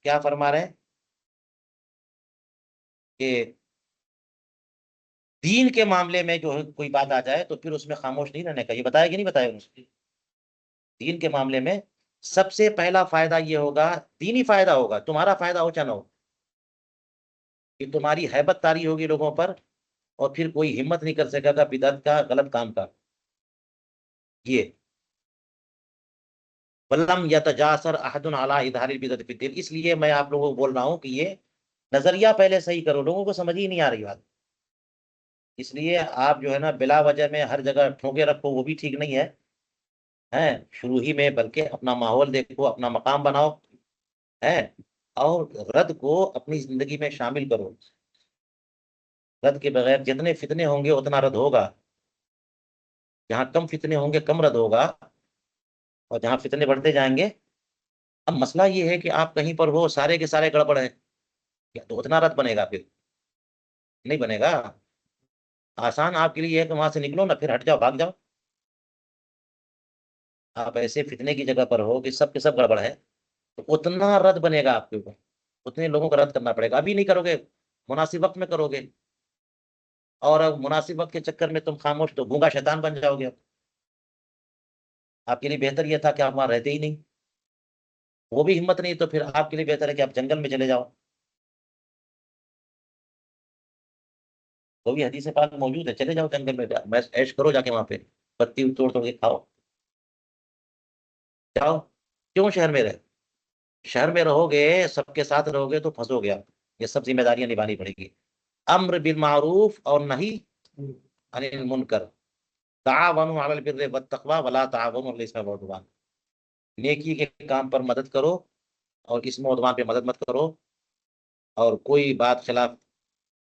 کیا فرما رہے ہیں کہ دین کے معاملے میں جو کوئی بات آ جائے تو پھر اس میں خاموش نہیں رہنے کا. یہ بتایا کہ نہیں بتایا انہوں نے؟ دین کے معاملے میں سب سے پہلا فائدہ یہ ہوگا، دینی فائدہ ہوگا، تمہارا فائدہ ہو چاہے نہ ہو، کہ تمہاری ہیبت طاری ہوگی لوگوں پر، اور پھر کوئی ہمت نہیں کر سکے گا بدعت کا، غلط کام کا. یہ ولم یتجاسر احد علی اظہار البدعۃ فی الدین. اس لیے میں آپ لوگوں کو بول رہا ہوں کہ یہ نظریہ پہلے صحیح کرو. لوگوں کو سمجھ ہی نہیں آ رہی بات. اس لیے آپ جو ہے نا بلا وجہ میں ہر جگہ ٹھوکے رکھو، وہ بھی ٹھیک نہیں ہے. ہیں شروع ہی میں، بلکہ اپنا ماحول دیکھو، اپنا مقام بناؤ، ہیں اور رد کو اپنی زندگی میں شامل کرو. رد کے بغیر جتنے فتنے ہوں گے اتنا رد ہوگا. جہاں کم فتنے ہوں گے کم رد ہوگا، اور جہاں فتنے بڑھتے جائیں گے. اب مسئلہ یہ ہے کہ آپ کہیں پر ہو، سارے کے سارے گڑبڑ ہیں، تو اتنا رد بنے گا؟ پھر نہیں بنے گا. آسان آپ کے لیے یہ ہے کہ وہاں سے نکلو نا، پھر ہٹ جاؤ، بھاگ جاؤ. آپ ایسے فتنے کی جگہ پر ہو کہ سب کے سب گڑبڑ ہے، تو اتنا رد بنے گا آپ کے اوپر. اتنے لوگوں کا رد کرنا پڑے گا. ابھی نہیں کرو گے، مناسب وقت میں کرو گے. اور اب مناسب وقت کے چکر میں تم خاموش تو گونگا شیطان بن جاؤ گے. اب آپ کے لیے بہتر یہ تھا کہ آپ وہاں رہتے ہی نہیں. وہ بھی ہمت نہیں، تو پھر آپ کے لیے بہتر ہے کہ آپ جنگل میں چلے جاؤ. وہ بھی حدیث پاک موجود ہے، چلے جاؤ جنگل میں، عیش کرو جا کے وہاں پہ، پتی توڑ توڑ کے کھاؤ. جاؤ، کیوں شہر میں رہے؟ شہر میں رہو گے، سب کے ساتھ رہو گے تو پھنسو گے آپ، یہ سب ذمہ داریاں نبھانی پڑے گی. امر بالمعروف اور نہی عن المنکر، تعاونوا علی البر والتقوی ولا تعاونوا علی الاثم والعدوان. نیکی کے کام پر مدد کرو اور اسم و عدوان پہ مدد مت کرو، اور کوئی بات خلاف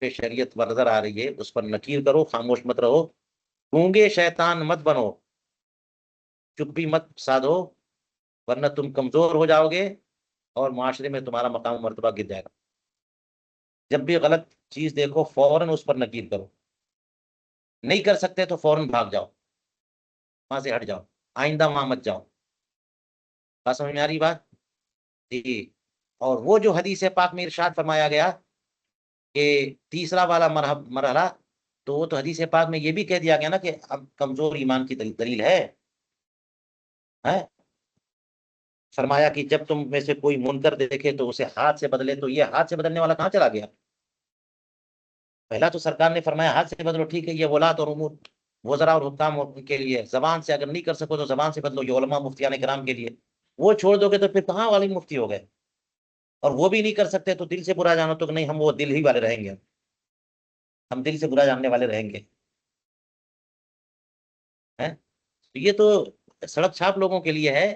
پہ شریعت پر نظر آ رہی ہے اس پر نکیر کرو، خاموش مت رہو. گونگے شیطان مت بنو، چپ بھی مت سادھو، ورنہ تم کمزور ہو جاؤ گے اور معاشرے میں تمہارا مقام و مرتبہ گر جائے گا. جب بھی غلط چیز دیکھو فوراً اس پر نکیر کرو، نہیں کر سکتے تو فوراً بھاگ جاؤ، وہاں سے ہٹ جاؤ، آئندہ وہاں مت جاؤ. بات سمجھ میں آ رہی بات؟ جی. اور وہ جو حدیث پاک میں ارشاد فرمایا گیا کہ تیسرا والا مرحلہ، تو وہ تو حدیث پاک میں یہ بھی کہہ دیا گیا نا کہ اب کمزور ایمان کی دلیل ہے. فرمایا کہ جب تم میں سے کوئی منکر دیکھے تو اسے ہاتھ سے بدلے. تو یہ ہاتھ سے بدلنے والا کہاں چلا گیا؟ پہلا تو سرکار نے فرمایا ہاتھ سے بدلو، ٹھیک ہے، یہ ولات اور امور وزراء اور حکام کے لیے. زبان سے اگر نہیں کر سکو تو زبان سے بدلو، یہ علماء مفتیان کرام کے لیے. وہ چھوڑ دو گے تو پھر کہاں والی مفتی ہو گئے؟ اور وہ بھی نہیں کر سکتے تو دل سے برا جانو تو نہیں، ہم وہ دل ہی والے رہیں گے، ہم دل سے برا جاننے والے رہیں گے. یہ تو سڑک چھاپ لوگوں کے لیے ہے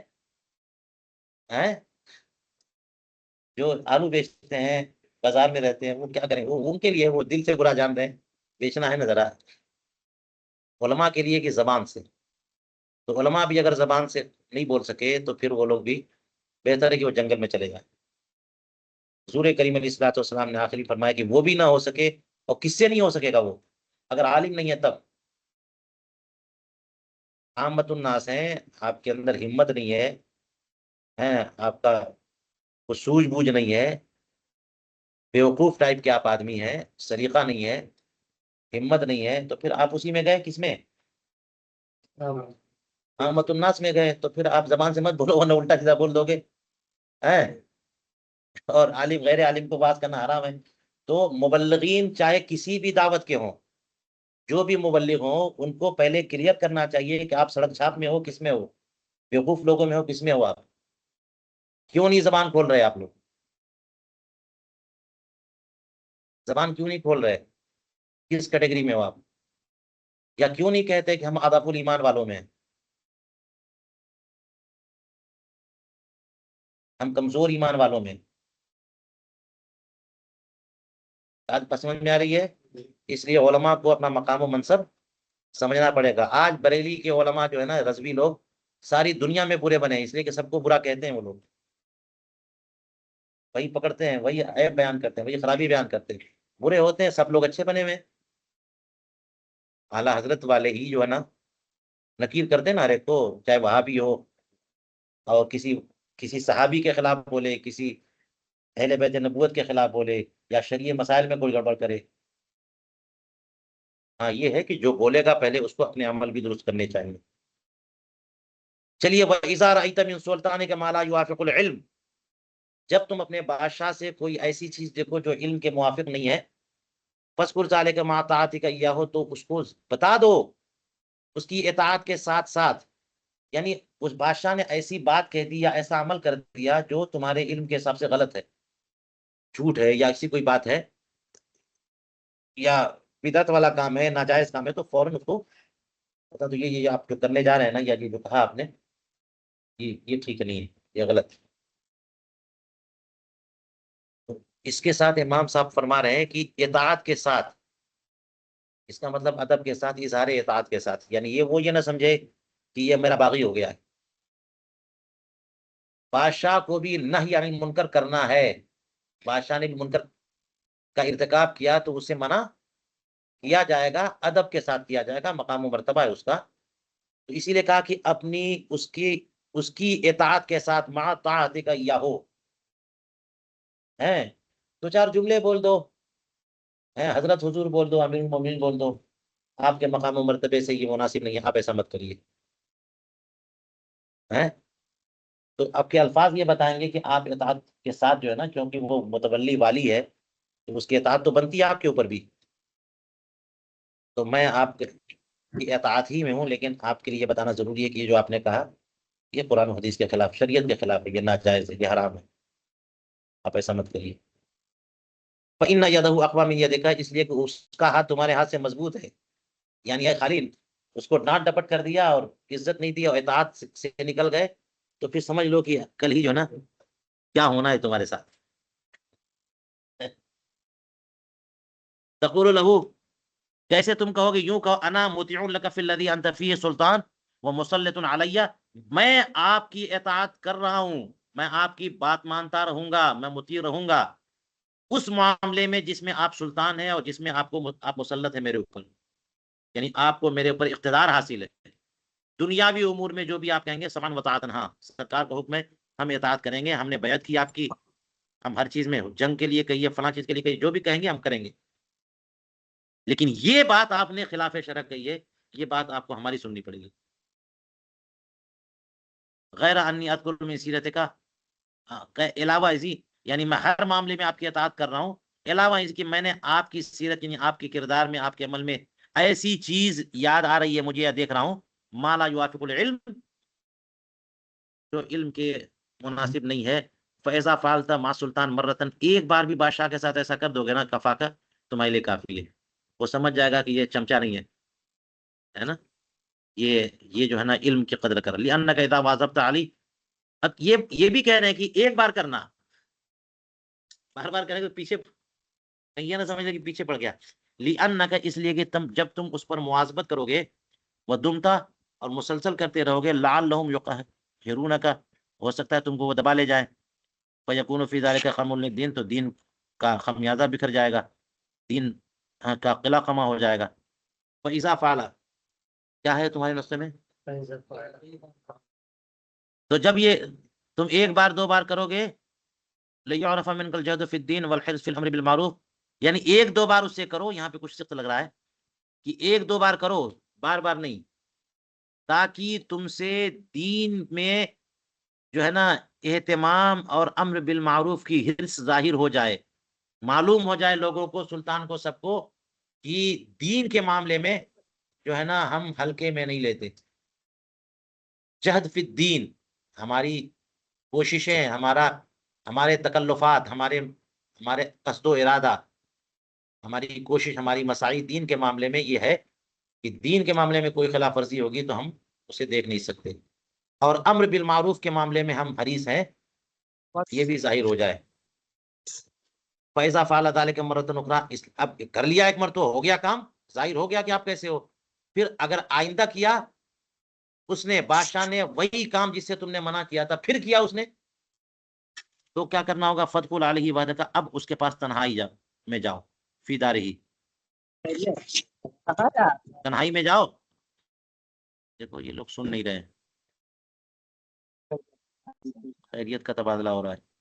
جو آلو بیچتے ہیں، بازار میں رہتے ہیں، وہ کیا کریں؟ وہ ان کے لیے، وہ دل سے برا جان رہے ہیں، بیچنا ہے نا ذرا. علماء کے لیے کہ زبان سے. تو علماء بھی اگر زبان سے نہیں بول سکے تو پھر وہ لوگ بھی بہتر ہے کہ وہ جنگل میں چلے جائیں. حضور کریم علیہ الصلوۃ والسلام نے آخری فرمایا کہ وہ بھی نہ ہو سکے، اور کس سے نہیں ہو سکے گا؟ وہ اگر عالم نہیں ہے تب. عامت الناس ہیں، آپ کے اندر ہمت نہیں ہے، آپ کا وہ سوجھ بوجھ نہیں ہے، بیوقوف ٹائپ کے آپ آدمی ہیں، سلیقہ نہیں ہے، ہمت نہیں ہے، تو پھر آپ اسی میں گئے، کس میں؟ عامت الناس میں گئے. تو پھر آپ زبان سے مت بولو ورنہ الٹا سیدھا بول دو گے. ہیں؟ اور عالم غیر عالم کو بات کرنا حرام ہے. تو مبلغین چاہے کسی بھی دعوت کے ہوں، جو بھی مبلغ ہوں، ان کو پہلے کلیئر کرنا چاہیے کہ آپ سڑک چھاپ میں ہو، کس میں ہو، بیوقوف لوگوں میں ہو، کس میں ہو. آپ کیوں نہیں زبان کھول رہے؟ آپ لوگ زبان کیوں نہیں کھول رہے؟ کس کیٹیگری میں ہو آپ؟ یا کیوں نہیں کہتے کہ ہم اضعف الایمان والوں میں ہیں، ہم کمزور ایمان والوں میں ہیں؟ آج سمجھ میں آ رہی ہے؟ اس لیے علماء کو اپنا مقام و منصب سمجھنا پڑے گا. آج بریلی کے علماء جو ہے نا، رضوی لوگ، ساری دنیا میں برے بنے ہیں، اس لیے کہ سب کو برا کہتے ہیں. وہ لوگ وہی پکڑتے ہیں، وہی عیب بیان کرتے ہیں، وہی خرابی بیان کرتے ہیں، برے ہوتے ہیں. سب لوگ اچھے بنے ہوئے ہیں. اعلیٰ حضرت والے ہی جو ہے نا نکیر کرتے ہیں نا ہر ایک کو، چاہے وہاں بھی ہو، اور کسی صحابی کے خلاف بولے، کسی اہل بیت نبوت کے خلاف بولے، یا شرعی مسائل میں کوئی گڑبڑ کرے. ہاں، یہ ہے کہ جو بولے گا پہلے اس کو اپنے عمل بھی درست کرنے چاہیے. چلیے، وَإِذَا رَأَيْتَ مِن سُلْطَانِكَ مَا لَا يُوَافِقُ الْعِلْمَ، جب تم اپنے بادشاہ سے کوئی ایسی چیز دیکھو جو علم کے موافق نہیں ہے، فَاذْكُرْ ذَلِكَ مَعَ طَاعَتِكَ إِيَّاهُ، تو اس کو بتا دو اس کی اطاعت کے ساتھ ساتھ. یعنی اس بادشاہ نے ایسی بات کہہ دی یا ایسا عمل کر دیا جو تمہارے علم کے حساب سے غلط ہے، جھوٹ ہے، یا ایسی کوئی بات ہے، یا بدعت والا کام ہے، ناجائز کام ہے، تو فوراً اس کو بتا دو، یہ آپ جو کرنے جا رہے ہیں نا، یا یہ جو کہا آپ نے، یہ ٹھیک نہیں ہے، یہ غلط ہے. تو اس کے ساتھ امام صاحب فرما رہے ہیں کہ اطاعت کے ساتھ، اس کا مطلب ادب کے ساتھ، اظہار اطاعت کے ساتھ. یعنی یہ نہ سمجھے کہ یہ میرا باغی ہو گیا ہے. بادشاہ کو بھی نہی عن المنکر کرنا ہے. بادشاہ نے بھی منکر کا ارتکاب کیا تو اسے منع کیا جائے گا، ادب کے ساتھ کیا جائے گا، مقام و مرتبہ ہے اس کا. تو اسی لیے کہا کہ اپنی اس کی اطاعت کے ساتھ مع طاعتک ایہو، ہیں، دو چار جملے بول دو، ہیں، حضرت حضور بول دو، امیر المومنین بول دو، آپ کے مقام و مرتبے سے یہ مناسب نہیں ہے، آپ ایسا مت کریے. ہیں، تو آپ کے الفاظ یہ بتائیں گے کہ آپ اطاعت کے ساتھ جو ہے نا، کیونکہ وہ متولی والی ہے تو اس کی اطاعت تو بنتی ہے آپ کے اوپر بھی. تو میں آپ کی اطاعت ہی میں ہوں، لیکن آپ کے لیے بتانا ضروری ہے کہ یہ جو آپ نے کہا یہ قرآن و حدیث کے خلاف، شریعت کے خلاف ہے، یہ ناجائز ہے، یہ حرام ہے، آپ ایسا مت کریے۔ فَإِنَّ يَدَهُ أَقْوَىٰ مِن يَدِكَ، اس لیے کہ اس کا ہاتھ تمہارے ہاتھ سے مضبوط ہے۔ یعنی اے خلیل، اس کو ڈانٹ ڈپٹ کر دیا اور عزت نہیں دی اور اطاعت سے نکل گئے، تو پھر سمجھ لو کہ کل ہی جو ہے نا کیا ہونا ہے تمہارے ساتھ۔ تقول لہو، کیسے تم کہو گے، یوں کہو، انا مطیع لک فی الذی انت فیہ سلطان ومسلط علیہ، میں آپ کی اطاعت کر رہا ہوں، میں آپ کی بات مانتا رہوں گا، میں مطیع رہوں گا اس معاملے میں جس میں آپ سلطان ہیں اور جس میں آپ مسلط ہیں میرے اوپر، یعنی آپ کو میرے اوپر اقتدار حاصل ہے۔ دنیاوی امور میں جو بھی آپ کہیں گے سمعا وطاعتا، ہاں سرکار کا حکم ہے، ہم اطاعت کریں گے، ہم نے بیعت کی آپ کی، ہم ہر چیز میں، جنگ کے لیے کہیے، فلاں چیز کے لیے کہیے، جو بھی کہیں گے ہم کریں گے، لیکن یہ بات آپ نے خلاف شرع کہی ہے، یہ بات آپ کو ہماری سننی پڑے گی۔ غیر انی اذکر من سیرتک، علاوہ ازی، یعنی میں ہر معاملے میں آپ کی اطاعت کر رہا ہوں، علاوہ اس کہ میں نے آپ کی سیرت یعنی آپ کے کردار میں، آپ کے عمل میں ایسی چیز یاد آ رہی ہے مجھے، یا دیکھ رہا ہوں، ما لا یوافق العلم، جو علم کے مناسب نہیں ہے، فیضا فالتا ما سلطان مرتن، ایک بار بھی بادشاہ کے ساتھ ایسا کر دو گے نا، کفا کا تمہارے لیے کافی ہے، وہ سمجھ جائے گا کہ یہ چمچا نہیں ہے نا، یہ جو ہے نا علم کی قدر کر لأنک اذا واظبت علی، اب یہ بھی کہہ رہے ہیں کہ ایک بار کرنا، بار بار کرنے کے پیچھے یہ نہ سمجھ لے کہ پیچھے پڑ گیا، لأنک، اس لیے کہ جب تم اس پر مواظبت کرو گے، ودمتا، اور مسلسل کرتے رہو گے، لعلہم یقہرونک، ہو سکتا ہے تم کو وہ دبا لے جائیں، فیکون فی ذلک خرم للدین، تو دین کا خمیازہ بکھر جائے گا، دین کا قلع کما ہو جائے گا۔ فاذا فعل، کیا ہے تمہارے نسخے میں، تو جب یہ تم ایک بار دو بار کرو گے، لِيُعْرَفَ مِنْكَ الْجَهْدُ فِي الدِّينِ وَالْحِرْصُ فِي الْأَمْرِ بِالْمَعْرُوفِ، یعنی ایک دو بار اس سے کرو، یہاں پہ کچھ سخت لگ رہا ہے کہ ایک دو بار کرو، بار بار نہیں، تاکہ تم سے دین میں جو ہے نا اہتمام اور امر بالمعروف کی حرص ظاہر ہو جائے، معلوم ہو جائے لوگوں کو، سلطان کو، سب کو، کہ دین کے معاملے میں جو ہے نا ہم ہلکے میں نہیں لیتے۔ جہد فی الدین، ہماری کوششیں، ہمارے تکلفات، ہمارے قصد و ارادہ، ہماری کوشش، ہماری مساعی دین کے معاملے میں یہ ہے کہ دین کے معاملے میں کوئی خلاف ورزی ہوگی تو ہم اسے دیکھ نہیں سکتے، اور امر بالمعروف کے معاملے میں ہم حریص ہیں، یہ بھی ظاہر ہو جائے۔ فَإِذَا فَعَلَ ذَلِكَ مَرَّةً أُخْرَىٰ، اب کر لیا ایک مرتبہ، ہو گیا کام، ظاہر ہو گیا کہ آپ کیسے ہو، پھر اگر آئندہ کیا اس نے، بادشاہ نے وہی کام جس سے تم نے منع کیا تھا پھر کیا اس نے، تو کیا کرنا ہوگا، فَادْخُلْ عَلَيْهِ بَعْدَكَ، اب اس کے پاس تنہائی میں جاؤ، فی دارہی، تنہائی میں جاؤ، دیکھو یہ لوگ سن نہیں رہے ہیں، خیریت کا تبادلہ ہو رہا ہے۔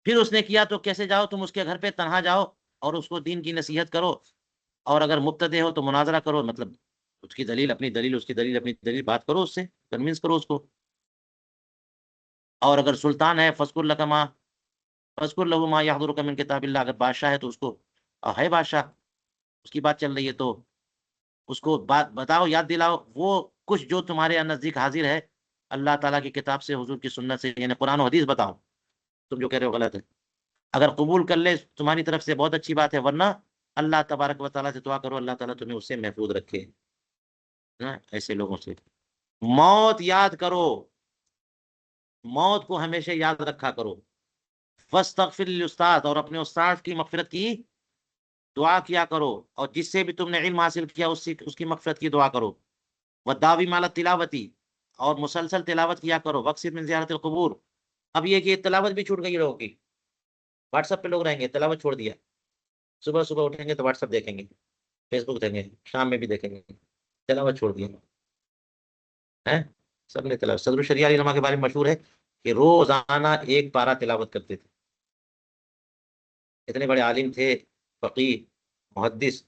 پھر اس نے کیا تو کیسے جاؤ، تم اس کے گھر پہ تنہا جاؤ اور اس کو دین کی نصیحت کرو، اور اگر مبتدع ہو تو مناظرہ کرو، مطلب اس کی دلیل اپنی دلیل، اس کی دلیل اپنی دلیل، بات کرو اس سے، کنوینس کرو اس کو، اور اگر سلطان ہے فذکر لک ما، فذکر لہ ما یحضرک من کتاب اللہ، اگر بادشاہ ہے تو اس کو، ہے بادشاہ، اس کی بات چل رہی ہے تو اس کو بات بتاؤ، یاد دلاؤ وہ کچھ جو تمہارے نزدیک حاضر ہے اللہ تعالیٰ کی کتاب سے، حضور کی سنت سے، یعنی قرآن و حدیث بتاؤ، تم جو کہہ رہے ہو غلط ہے، اگر قبول کر لے تمہاری طرف سے بہت اچھی بات ہے، ورنہ اللہ تبارک و تعالیٰ سے دعا کرو اللہ تعالیٰ تمہیں اس سے محفوظ رکھے نا، ایسے لوگوں سے۔ موت یاد کرو، موت کو ہمیشہ یاد رکھا کرو، فاستغفر للاستاذ، اور اپنے استاد کی مغفرت کی دعا کیا کرو، اور جس سے بھی تم نے علم حاصل کیا اس کی مغفرت کی دعا کرو، وداوم علی التلاوتی، اور مسلسل تلاوت کیا کرو، واکثر من زیارت القبور، اب یہ کہ تلاوت بھی چھوٹ گئی لوگوں کی، واٹس ایپ پہ لوگ رہیں گے، تلاوت چھوڑ دیا، صبح صبح اٹھیں گے تو واٹس ایپ دیکھیں گے، فیس بک دیکھیں گے، شام میں بھی دیکھیں گے، تلاوت چھوڑ دیا ہے، سب نے تلاوت، صدر الشریعہ علی رحمہ کے بارے میں مشہور ہے کہ روزانہ ایک پارہ تلاوت کرتے تھے، اتنے بڑے عالم تھے، فقیہ، محدث،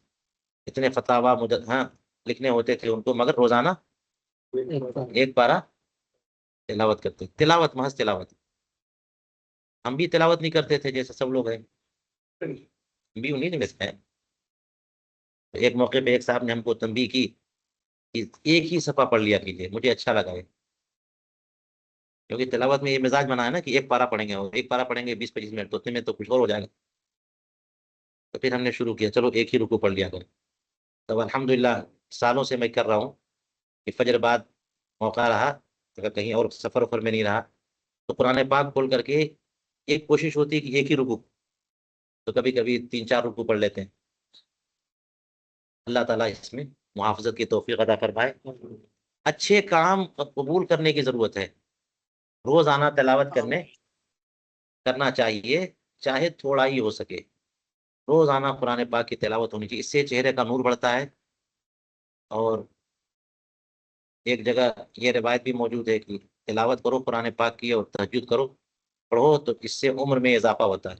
اتنے فتاوا ہاں لکھنے ہوتے تھے ان کو، مگر روزانہ ایک پارہ تلاوت کرتے، تلاوت، محض تلاوت، ہم بھی تلاوت نہیں کرتے تھے جیسے سب لوگ ہیں، ہم بھی انہیں میں سے ہیں۔ ایک موقع پہ ایک صاحب نے ہم کو تنبیہ کی کہ ایک ہی صفحہ پڑھ لیا کیجیے، مجھے اچھا لگا ہے، کیونکہ تلاوت میں یہ مزاج بنا ہے نا کہ ایک پارہ پڑھیں گے، اور ایک پارہ پڑھیں گے 20-25 منٹ، تو اتنے میں تو کچھ اور ہو جائے گا۔ تو پھر ہم نے شروع کیا چلو ایک ہی رکوع پڑھ لیا کریں۔ تب الحمدللہ سالوں سے میں کر رہا ہوں کہ فجر بعد موقع رہا، اگر کہیں اور سفر وفر میں نہیں رہا تو قرآن پاک کھول کر کے ایک کوشش ہوتی ہے کہ ایک ہی رکوع، تو کبھی کبھی 3-4 رکوع پڑھ لیتے ہیں۔ اللہ تعالیٰ اس میں محافظت کی توفیق عطا فرمائے۔ اچھے کام قبول کرنے کی ضرورت ہے، روزانہ تلاوت کرنا چاہیے، چاہے تھوڑا ہی ہو سکے، روزانہ قرآن پاک کی تلاوت ہونی چاہیے، اس سے چہرے کا نور بڑھتا ہے۔ اور ایک جگہ یہ روایت بھی موجود ہے کہ تلاوت کرو قرآن پاک کی اور تہجد کرو، پڑھو، تو اس سے عمر میں اضافہ ہوتا ہے،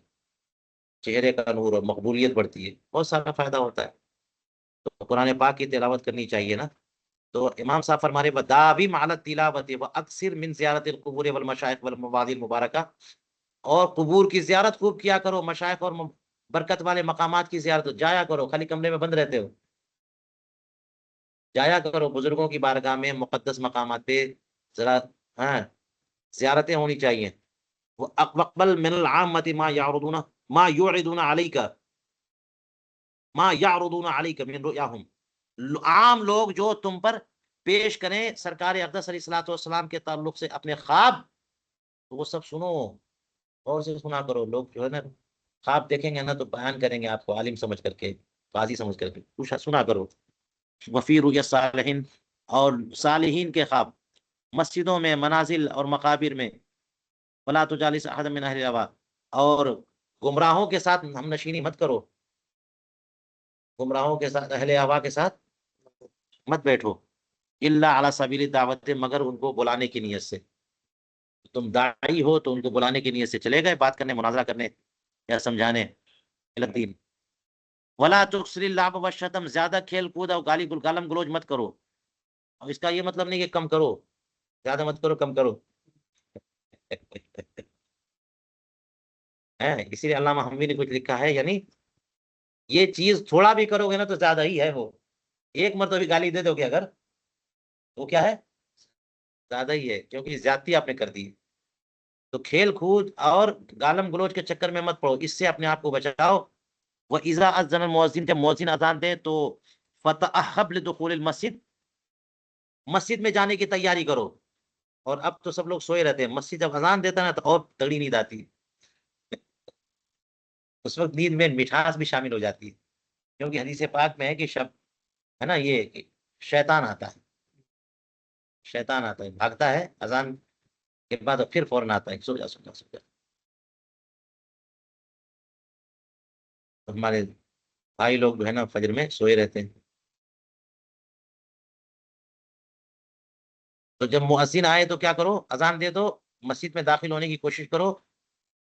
چہرے کا نور اور مقبولیت بڑھتی ہے، بہت سارا فائدہ ہوتا ہے۔ تو قرآن پاک کی تلاوت کرنی چاہیے نا۔ تو امام صاحب فرما رہے وداوم علی التلاوت واکثر من زیارت القبور والمشائخ والمواد المبارکہ، اور قبور کی زیارت خوب کیا کرو، مشائخ اور برکت والے مقامات کی زیارت جایا کرو، خالی کمرے میں بند رہتے ہو، جایا کرو بزرگوں کی بارگاہ میں، مقدس مقامات پہ ذرا، ہاں، زیارتیں ہونی چاہیے۔ وَأَقْبَلْ مِنَ الْعَامَّةِ مَا يُعْرِضُونَ عَلَيْكَ مِنْ رُؤْيَاهُمْ، عام لوگ جو تم پر پیش کریں سرکار اقدس علیہ الصلوۃ والسلام کے تعلق سے اپنے خواب، تو وہ سب سنو، اور سے سنا کرو۔ لوگ جو ہے نا خواب دیکھیں گے نا تو بیان کریں گے آپ کو عالم سمجھ کر کے، قاضی سمجھ کر کے، کچھ سنا کرو۔ وفی رؤیا صالحین، اور صالحین کے خواب، مسجدوں میں، منازل اور مقابر میں، ولا تجالس احد من اہل الہوا، اور گمراہوں کے ساتھ ہم نشینی مت کرو، گمراہوں کے ساتھ، اہل ہوا کے ساتھ مت بیٹھو، الا علی سبیل دعوت، مگر ان کو بلانے کی نیت سے، تم داعی ہو تو ان کو بلانے کی نیت سے چلے گئے، بات کرنے، مناظرہ کرنے یا سمجھانے الدین۔ ولا تکثر اللعب والشتم، زیادہ کھیل کود اور گالم گلوچ مت کرو، اور اس کا یہ مطلب نہیں کہ کم کرو، زیادہ مت کرو، کم کرو اسی لیے علامہ حموی نے کچھ لکھا ہے، یعنی یہ چیز تھوڑا بھی کرو گے نا تو زیادہ ہی ہے، وہ ایک مرتبہ بھی گالی دے دو گے اگر، تو کیا ہے، زیادہ ہی ہے، کیونکہ زیادتی آپ نے کر دی۔ تو کھیل کود اور گالم گلوچ کے چکر میں مت پڑو، اس سے اپنے آپ کو بچاؤ۔ وَإِذَا أَذَّنَ الْمُؤَذِّنُ، جب مؤذن اذان دے تو فَتَأَهَّبْ لِدُخُولِ الْمَسْجِدِ، مسجد میں جانے کی تیاری کرو۔ اور اب تو سب لوگ سوئے رہتے ہیں، مسجد جب اذان دیتا ہے نا تو اور تگڑی نیند آتی ہے، اس وقت نیند میں مٹھاس بھی شامل ہو جاتی ہے، کیونکہ حدیث پاک میں ہے کہ شب ہے نا، یہ کہ شیطان آتا ہے، شیطان آتا ہے، بھاگتا ہے اذان کے بعد، اور پھر فوراً آتا ہے، سو جا سو جا سو جا۔ ہمارے بھائی لوگ جو ہے نا فجر میں سوئے رہتے ہیں۔ تو جب مؤذن آئے تو کیا کرو، اذان دے دو، مسجد میں داخل ہونے کی کوشش کرو،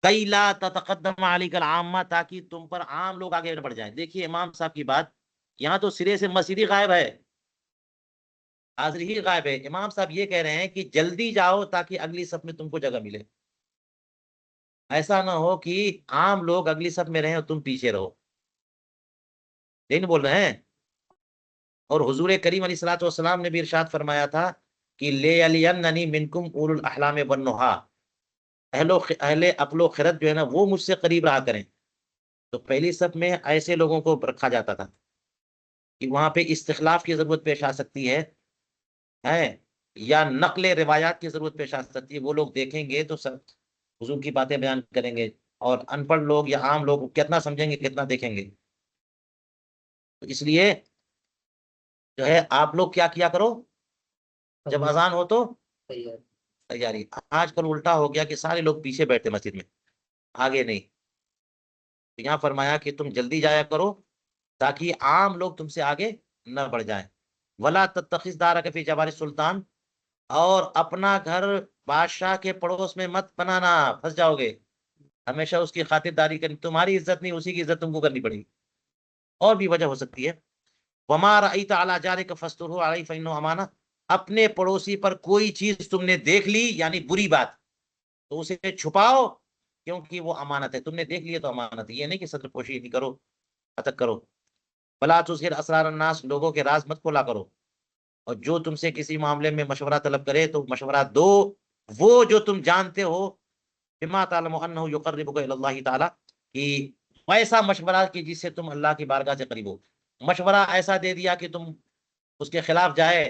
کئی لا تتقدم علیک العامہ، تاکہ تم پر عام لوگ آگے بڑھ جائیں۔ دیکھیے امام صاحب کی بات، یہاں تو سرے سے مسجد ہی غائب ہے، حاضری ہی غائب ہے۔ امام صاحب یہ کہہ رہے ہیں کہ جلدی جاؤ تاکہ اگلی صف میں تم کو جگہ ملے، ایسا نہ ہو کہ عام لوگ اگلی صف میں رہیں اور تم پیچھے رہو، نہیں بول رہے ہیں۔ اور حضور کریم علیہ الصلوۃ والسلام نے بھی ارشاد فرمایا تھا کہ لے علیننی منکم اولو الاحلام والنہا، اہل عقل و خرد جو ہے نا وہ مجھ سے قریب رہا کریں۔ تو پہلی صف میں ایسے لوگوں کو رکھا جاتا تھا کہ وہاں پہ استخلاف کی ضرورت پیش آ سکتی ہے، یا نقل روایات کی ضرورت پیش آ سکتی ہے، وہ لوگ دیکھیں گے تو سب حضور کی باتیں بیان کریں گے، اور ان پڑھ لوگ یا عام لوگ کتنا سمجھیں گے، کتنا دیکھیں گے۔ تو اس لیے جو ہے آپ لوگ کیا کرو، جب اذان ہو تو تیاری۔ آج کل الٹا ہو گیا کہ سارے لوگ پیچھے بیٹھتے مسجد میں، آگے نہیں۔ تو یہاں فرمایا کہ تم جلدی جایا کرو تاکہ عام لوگ تم سے آگے نہ بڑھ جائیں۔ ولا تتخذ دارک فی جوار السلطان، اور اپنا گھر بادشاہ کے پڑوس میں مت بنانا، پھنس جاؤ گے، ہمیشہ اس کی خاطرداری کرنی، تمہاری عزت نہیں اسی کی عزت تم کو کرنی پڑے گی۔ اور بھی وجہ ہو سکتی ہے، وما رأیت علی جارک فاسترہ علیہ فإنہ امانہ، اپنے پڑوسی پر کوئی چیز تم نے دیکھ لی یعنی بری بات، تو اسے چھپاؤ، کیونکہ وہ امانت ہے، تم نے دیکھ لیا تو امانت ہے، یہ نہیں کہ صدر پوشی نہیں کرو، اتک کرو۔ بلا تظہر اسرار الناس، لوگوں کے راز مت کھولا کرو، اور جو تم سے کسی معاملے میں مشورہ طلب کرے تو مشورہ دو وہ جو تم جانتے ہو، بما تعلم انہ یقربک الی اللہ تعالی، کہ ایسا مشورہ کہ جس سے تم اللہ کی بارگاہ سے قریب ہو۔ مشورہ ایسا دے دیا کہ تم اس کے خلاف جائے،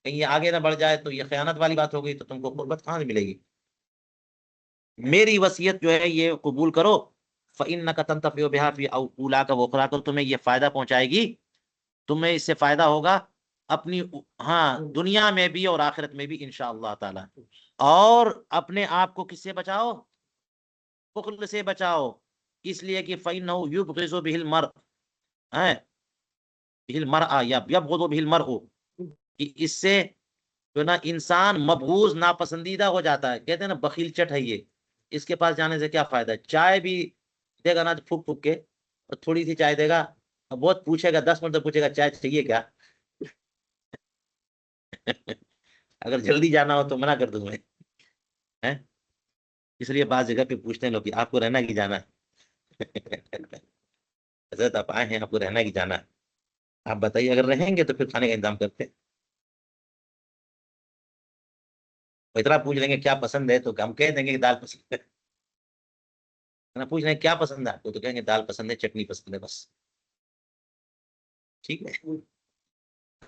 کہیں یہ آگے نہ بڑھ جائے تو یہ خیانت والی بات ہو گئی، تو تم کو قربت کہاں سے ملے گی؟ میری وصیت جو ہے یہ قبول کرو، فإنک تنتفع بها فی اولاک و اخراک، تمہیں یہ فائدہ پہنچائے گی، تمہیں اس سے فائدہ ہوگا اپنی، ہاں، دنیا میں بھی اور آخرت میں بھی انشاءاللہ تعالی۔ اور اپنے آپ کو کس سے بچاؤ؟ بخل سے بچاؤ، اس لیے کہ فإنہ یبغض به المرء، به المرء یا یبغض به المرء، کہ اس سے جو نا انسان مبغوض ناپسندیدہ ہو جاتا ہے، کہتے ہیں نا بخیل چٹ ہے یہ، اس کے پاس جانے سے کیا فائدہ ہے؟ چائے بھی دے گا نا پھک پھک کے، اور تھوڑی سی چائے دے گا، اور بہت پوچھے گا، 10 منٹ پوچھے گا چائے چاہیے کیا؟ اگر جلدی جانا ہو تو منع کر دوں میں، ہیں؟ اس لیے بعض جگہ پہ پوچھتے ہیں لوگ کہ آپ کو رہنا کی جانا ہے؟ حضرت آپ آئے ہیں، آپ کو رہنا کی جانا ہے، آپ بتائیے، اگر رہیں گے تو پھر کھانے کا انتظام کرتے ہیں۔ اتنا پوچھ لیں گے کیا پسند ہے تو ہم کہہ دیں گے کہ دال پسند ہے، پوچھ لیں گے کیا پسند ہے آپ کو تو کہیں گے دال پسند ہے، چٹنی پسند ہے، بس، ٹھیک ہے۔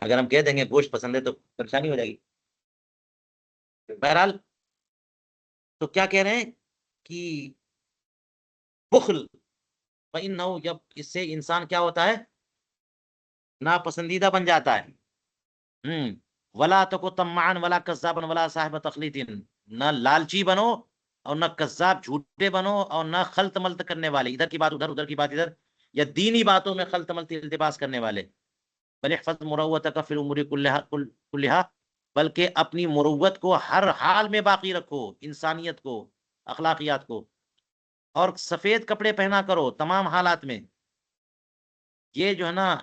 اگر ہم کہہ دیں گے گوشت پسند ہے تو پریشانی ہو جائے گی۔ بہرحال تو کیا کہہ رہے ہیں کہ بخل، فإنہ، جب اس سے انسان کیا ہوتا ہے؟ ناپسندیدہ بن جاتا ہے۔ ولا تکو طمعا ولا کذابا ولا صاحب تخلیط، نہ لالچی بنو اور نہ کذاب جھوٹے بنو اور نہ خلط ملط کرنے والے، ادھر کی بات ادھر، ادھر کی بات ادھر، یا دینی باتوں میں خلط ملط التباس کرنے والے۔ بل احفظ مروتک فی الامور کلھا، بلکہ اپنی مروت کو ہر حال میں باقی رکھو، انسانیت کو، اخلاقیات کو، اور سفید کپڑے پہنا کرو تمام حالات میں۔ یہ جو ہے نا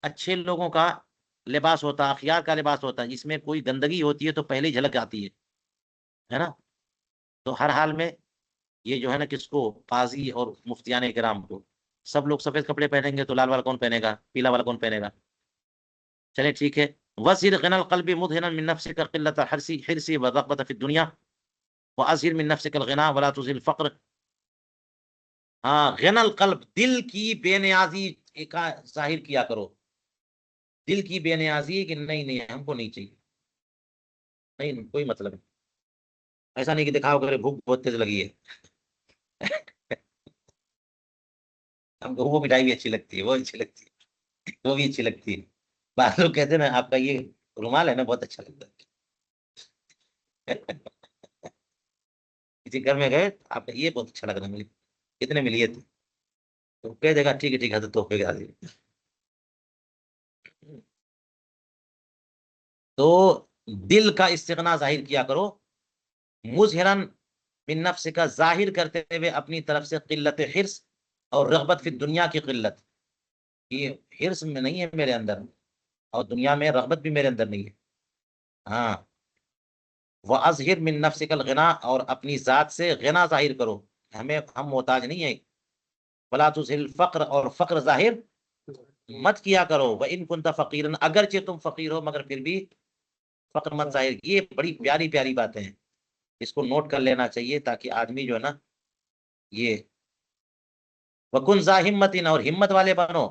اچھے لوگوں کا لباس ہوتا ہے، اخیار کا لباس ہوتا ہے، جس میں کوئی گندگی ہوتی ہے تو پہلے ہی جھلک آتی ہے نا؟ تو ہر حال میں یہ جو ہے نا کس کو؟ قاضی اور مفتیان کرام کو، سب لوگ سفید کپڑے پہنیں گے تو لال والا کون پہنے گا؟ پیلا والا کون پہنے گا؟ چلے ٹھیک ہے۔ وزیر غنى القلب مدهنا من نفسك قلة حرص والرغبة في الدنيا، وازهر من نفسك الغنى ولا تزهر الفقر۔ ہاں، غنى القلب، دل کی بے نیازی کا ظاہر کیا کرو، دل کی بے نیازی کہ نہیں نہیں ہم کو نہیں چاہیے، نہیں کوئی مطلب نہیں، ایسا نہیں کہ دکھاؤ کرے بھوک بہت تیز لگی ہے، ہم کو وہ مٹھائی بھی اچھی لگتی ہے، وہ اچھی لگتی ہے، وہ بھی اچھی لگتی ہے۔ بعض لوگ کہتے ہیں نا آپ کا یہ رومال ہے نا بہت اچھا لگتا ہے، کسی گھر میں گئے آپ کا یہ بہت اچھا لگ رہا ہے مجھے، کتنے میں لیے تھے؟ تو کہہ دے گا ٹھیک ہے ٹھیک ہے تو تحفے کے حاضر۔ تو دل کا استغنا ظاہر کیا کرو، مظہرن من نفس کا، ظاہر کرتے ہوئے اپنی طرف سے قلت حرص اور رغبت فی دنیا کی قلت، یہ حرص میں نہیں ہے میرے اندر، اور دنیا میں رغبت بھی میرے اندر نہیں ہے، ہاں۔ وَأَظْهِرْ مِن نَفْسِكَ الْغِنَىٰ، اور اپنی ذات سے غنا ظاہر کرو، ہم محتاج نہیں ہیں۔ وَلَا تُظْهِرْ الْفَقْرَ، اور فقر ظاہر مت کیا کرو، وَإِن كُنْتَ فَقِيرًا، اگرچہ تم فقیر ہو مگر پھر بھی فقر مت ظاہر۔ یہ بڑی پیاری پیاری باتیں ہیں، اس کو نوٹ کر لینا چاہیے تاکہ آدمی جو ہے نا یہ وَكُنْ ذَا ہمت، اور ہمت والے بنو،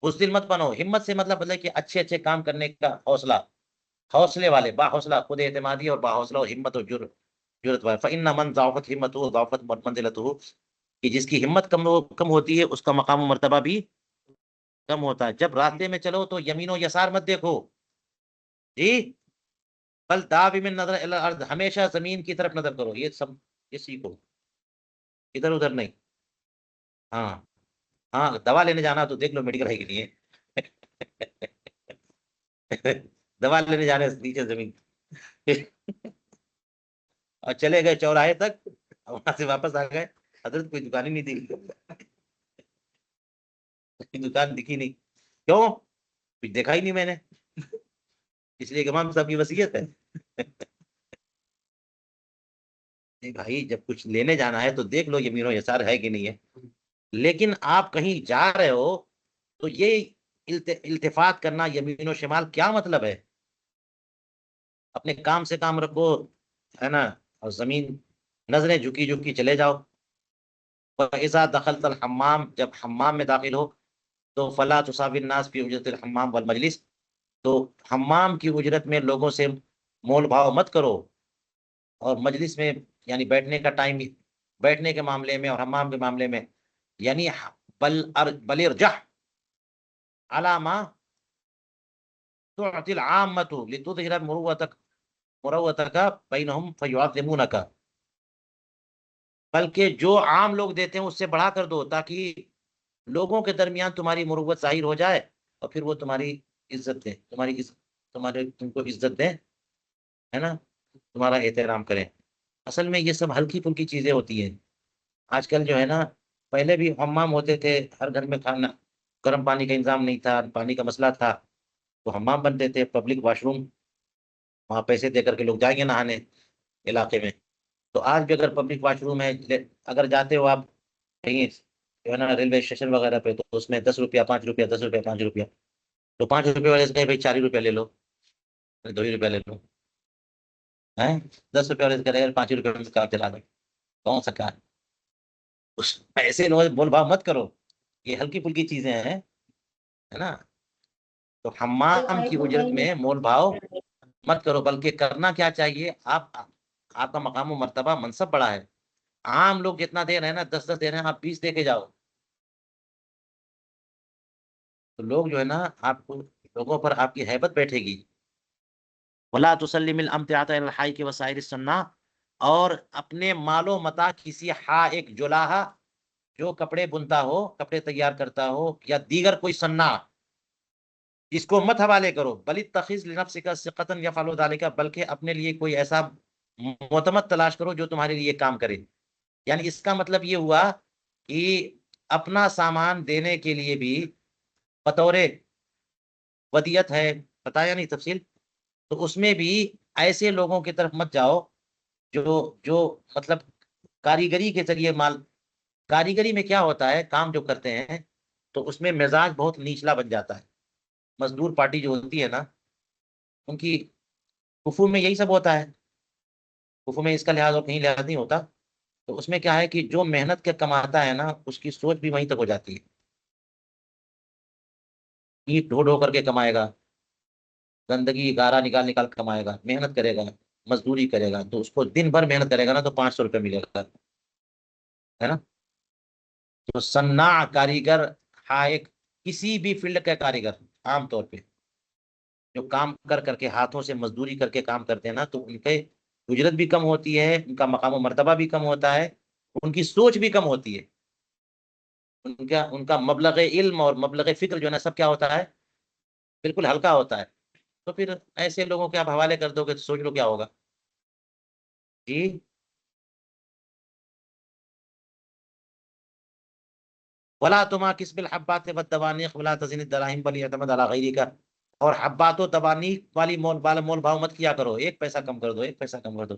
بزدل مت بنو۔ ہمت سے مطلب کہ اچھے اچھے کام کرنے کا حوصلہ، حوصلے والے، با حوصلہ، خود اعتمادی اور با حوصلہ اور ہمت اور جرت والے۔ فإن من ضعفت ہمته ضعفت منزلته، کہ جس کی ہمت کم ہوتی ہے اس کا مقام و مرتبہ بھی کم ہوتا ہے۔ جب راستے میں چلو تو یمین و یسار مت دیکھو، جی، بل داو من نظر الی الارض، ہمیشہ زمین کی طرف نظر کرو، یہ سب یہ سیکھو، ادھر ادھر نہیں۔ ہاں ہاں، دوا لینے جانا تو دیکھ لو میڈیکل ہے کہ نہیں ہے، دوا لینے جانے سے نیچے زمین، اور چلے گئے چوراہے تک، وہاں سے واپس آ گئے، حضرت کوئی دکان ہی نہیں تھی، دکان دکھی نہیں، کیوں؟ کچھ دیکھا ہی نہیں میں نے، اس لیے کہ امام صاحب کی وصیت ہے، بھائی جب کچھ لینے جانا ہے تو دیکھ لو یمین و یسار ہے کہ نہیں ہے. لیکن آپ کہیں جا رہے ہو تو یہ التفات کرنا یمین و شمال کیا مطلب ہے؟ اپنے کام سے کام رکھو، ہے نا، اور زمین نظریں جھکی جھکی چلے جاؤ. فَإِذَا دَخَلْتَ الْحَمَّامَ، جب حمام میں داخل ہو تو فَلَا تُسَاوِي النَّاسَ فِي أُجْرَةِ الْحَمَّامِ وَالْمَجْلِسِ، تو حمام کی اجرت میں لوگوں سے مول بھاؤ مت کرو، اور مجلس میں یعنی بیٹھنے کا ٹائم، بیٹھنے کے معاملے میں اور حمام کے معاملے میں، یعنی بل ارجح علی ما تعطي العامة لتظهر مروتك بينهم فيعظمونك، بلکہ جو عام لوگ دیتے ہیں اس سے بڑھا کر دو، تاکہ لوگوں کے درمیان تمہاری مروت ظاہر ہو جائے اور پھر وہ تمہاری عزت دیں، تم کو عزت دیں، ہے نا، تمہارا احترام کریں. اصل میں یہ سب ہلکی پھلکی چیزیں ہوتی ہیں. آج کل جو ہے نا، پہلے بھی حمام ہوتے تھے ہر گھر میں، کھانا گرم پانی کا انتظام نہیں تھا، پانی کا مسئلہ تھا، تو حمام بنتے تھے، پبلک واش روم، وہاں پیسے دے کر کے لوگ جائیں گے نہانے علاقے میں. تو آج بھی اگر پبلک واش روم ہے، اگر جاتے ہو آپ کہیں جو ہے نا ریلوے اسٹیشن وغیرہ پہ، تو اس میں 10 روپیہ 5 روپیہ، 10 روپیہ 5 روپیہ، تو 5 روپے والے سے کہیں بھائی 4 روپیہ لے لو، 2 روپیہ لے لو، ہے 10 روپیہ والے سے کرے 5 روپیہ میں کام چلا دو. کون سا کار؟ اس ایسے بول بھاؤ مت کرو، یہ ہلکی پھلکی چیزیں ہیں، ہے نا. تو حمام کی اجرت میں مول بھاؤ مت کرو، بلکہ کرنا کیا چاہیے، آپ کا مقام و مرتبہ منصب بڑا ہے. عام لوگ جتنا دے رہے ہیں نا، 10 10 دے رہے ہیں، آپ 20 دے کے جاؤ، تو لوگ جو ہے نا آپ کو، لوگوں پر آپ کی ہیبت بیٹھے گی. ولا تسلم الامتعۃ الى الحائک وسائر الصناع، اور اپنے مال و متاع کسی حائک جولاہا، جو کپڑے بنتا ہو، کپڑے تیار کرتا ہو، یا دیگر کوئی صناع، اس کو مت حوالے کرو. بل اتخذ لنفسک ثقۃ یفعل ذلک، بلکہ اپنے لیے کوئی ایسا معتمد تلاش کرو جو تمہارے لیے کام کرے. یعنی اس کا مطلب یہ ہوا کہ اپنا سامان دینے کے لیے بھی بطور ودیت ہے، بتایا نہیں تفصیل، تو اس میں بھی ایسے لوگوں کی طرف مت جاؤ جو جو مطلب کاریگری کے ذریعے مال. کاریگری میں کیا ہوتا ہے، کام جو کرتے ہیں تو اس میں مزاج بہت نیچلا بن جاتا ہے. مزدور پارٹی جو ہوتی ہے نا، ان کی کفو میں یہی سب ہوتا ہے. کفو میں اس کا لحاظ اور کہیں لحاظ نہیں ہوتا. تو اس میں کیا ہے کہ جو محنت کے کماتا ہے نا، اس کی سوچ بھی وہیں تک ہو جاتی ہے. اینٹ ڈھو ڈھو کر کے کمائے گا، گندگی گارا نکال نکال کمائے گا، محنت کرے گا، مزدوری کرے گا، تو اس کو دن بھر محنت کرے گا نا، تو 500 روپے ملے گا، ہے نا. تو صناع، کاریگر، حائق، کسی بھی فیلڈ کا کاریگر، عام طور پہ جو کام کر کر کے ہاتھوں سے مزدوری کر کے کام کرتے ہیں نا، تو ان کے اجرت بھی کم ہوتی ہے، ان کا مقام و مرتبہ بھی کم ہوتا ہے، ان کی سوچ بھی کم ہوتی ہے. ان کا مبلغ علم اور مبلغ فکر جو ہے نا، سب کیا ہوتا ہے، بالکل ہلکا ہوتا ہے. تو پھر ایسے لوگوں کے آپ حوالے کر دو گے تو سوچ لو کیا ہوگا. جی. ولا تما کسب الحبات والدوانیق ولا تزن الدراہم بل اعتمد علی غیرک، اور حبات و تبانیق والی مول بھاؤ مت کیا کرو. ایک پیسہ کم کر دو، ایک پیسہ کم کر دو.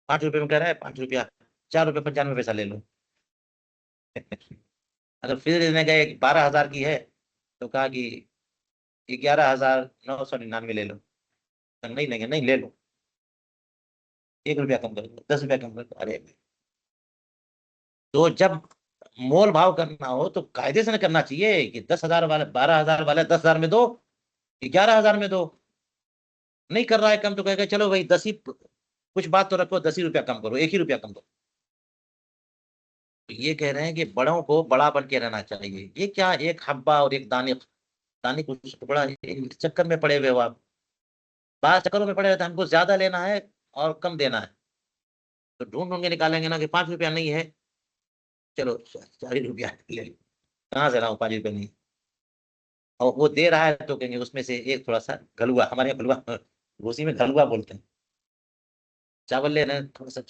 5 روپے میں کہہ رہا ہے 5 روپیہ، 4 روپے 95 پیسہ لے لو. اگر پھر لینے گئے 12,000 کی ہے تو کہا کہ 11,999 لے لو. نہیں لیں گے، نہیں لے لو، 1 روپیہ کم کر دو، 10 روپیہ کم کر دو. ارے تو جب مول بھاؤ کرنا ہو تو قاعدے سے نہ کرنا چاہیے کہ 10,000 والا 12,000 والا 10,000 میں دو، 11,000 میں دو. نہیں کر رہا ہے کم تو کہے گا چلو بھائی 10 ہی، کچھ بات تو رکھو، 10 ہی روپیہ کم کرو، 1 ہی روپیہ کم کرو. تو یہ کہہ رہے ہیں کہ بڑوں کو بڑا بن کے رہنا چاہیے. یہ کیا ایک حبہ اور ایک دانق، دانق اس کو بڑا چکر میں پڑے ہوئے ہو آپ، بعض چکروں میں پڑے رہتے ہیں. ہم کو زیادہ لینا ہے اور کم دینا ہے، تو ڈھونڈ ڈھونڈ کے نکالیں گے نا کہ 5 روپیہ نہیں ہے، چلو 40 روپیہ لے لو. کہاں سے رہا ہوں 5 روپیہ نہیں، اور وہ دے رہا ہے تو کہیں گے اس میں سے ایک تھوڑا سا گلوا، ہمارے یہاں گلوا، اسی میں گلوا بولتے ہیں. چاول لے رہے ہیں تھوڑا سا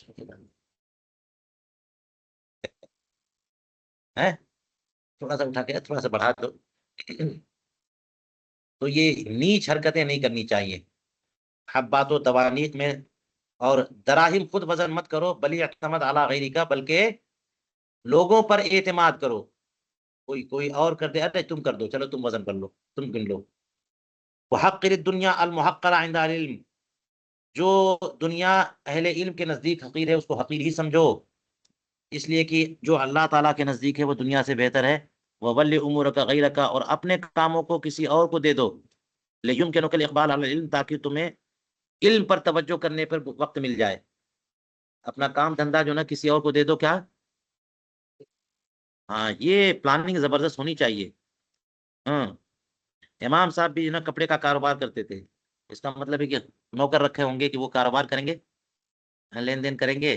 ہے، تھوڑا سا اٹھا کے تھوڑا سا بڑھا دو. تو یہ نیچ حرکتیں نہیں کرنی چاہیے. حبات و توانیق میں اور دراہم خود وزن مت کرو، بل اعتمد علی غیری کا، بلکہ لوگوں پر اعتماد کرو. کوئی اور کر دے، ارے تم کر دو، چلو تم وزن کر لو، تم گن لو. وحقر الدنیا المحقر عند اہل العلم، جو دنیا اہل علم کے نزدیک حقیر ہے اس کو حقیر ہی سمجھو، اس لیے کہ جو اللہ تعالیٰ کے نزدیک ہے وہ دنیا سے بہتر ہے. وَوَلِّ أُمُورَكَ غَيْرَكَ، اور اپنے کاموں کو کسی اور کو دے دو. لِيُمْكِنُكَ الْإِقْبَالُ عَلَى الْعِلْمِ، تاکہ تمہیں علم پر توجہ کرنے پر وقت مل جائے. اپنا کام دھندا جو نا کسی اور کو دے دو. کیا؟ ہاں، یہ پلاننگ زبردست ہونی چاہیے. ہاں، امام صاحب بھی نا کپڑے کا کاروبار کرتے تھے. اس کا مطلب ہے کہ نوکر رکھے ہوں گے کہ وہ کاروبار کریں گے، لین دین کریں گے،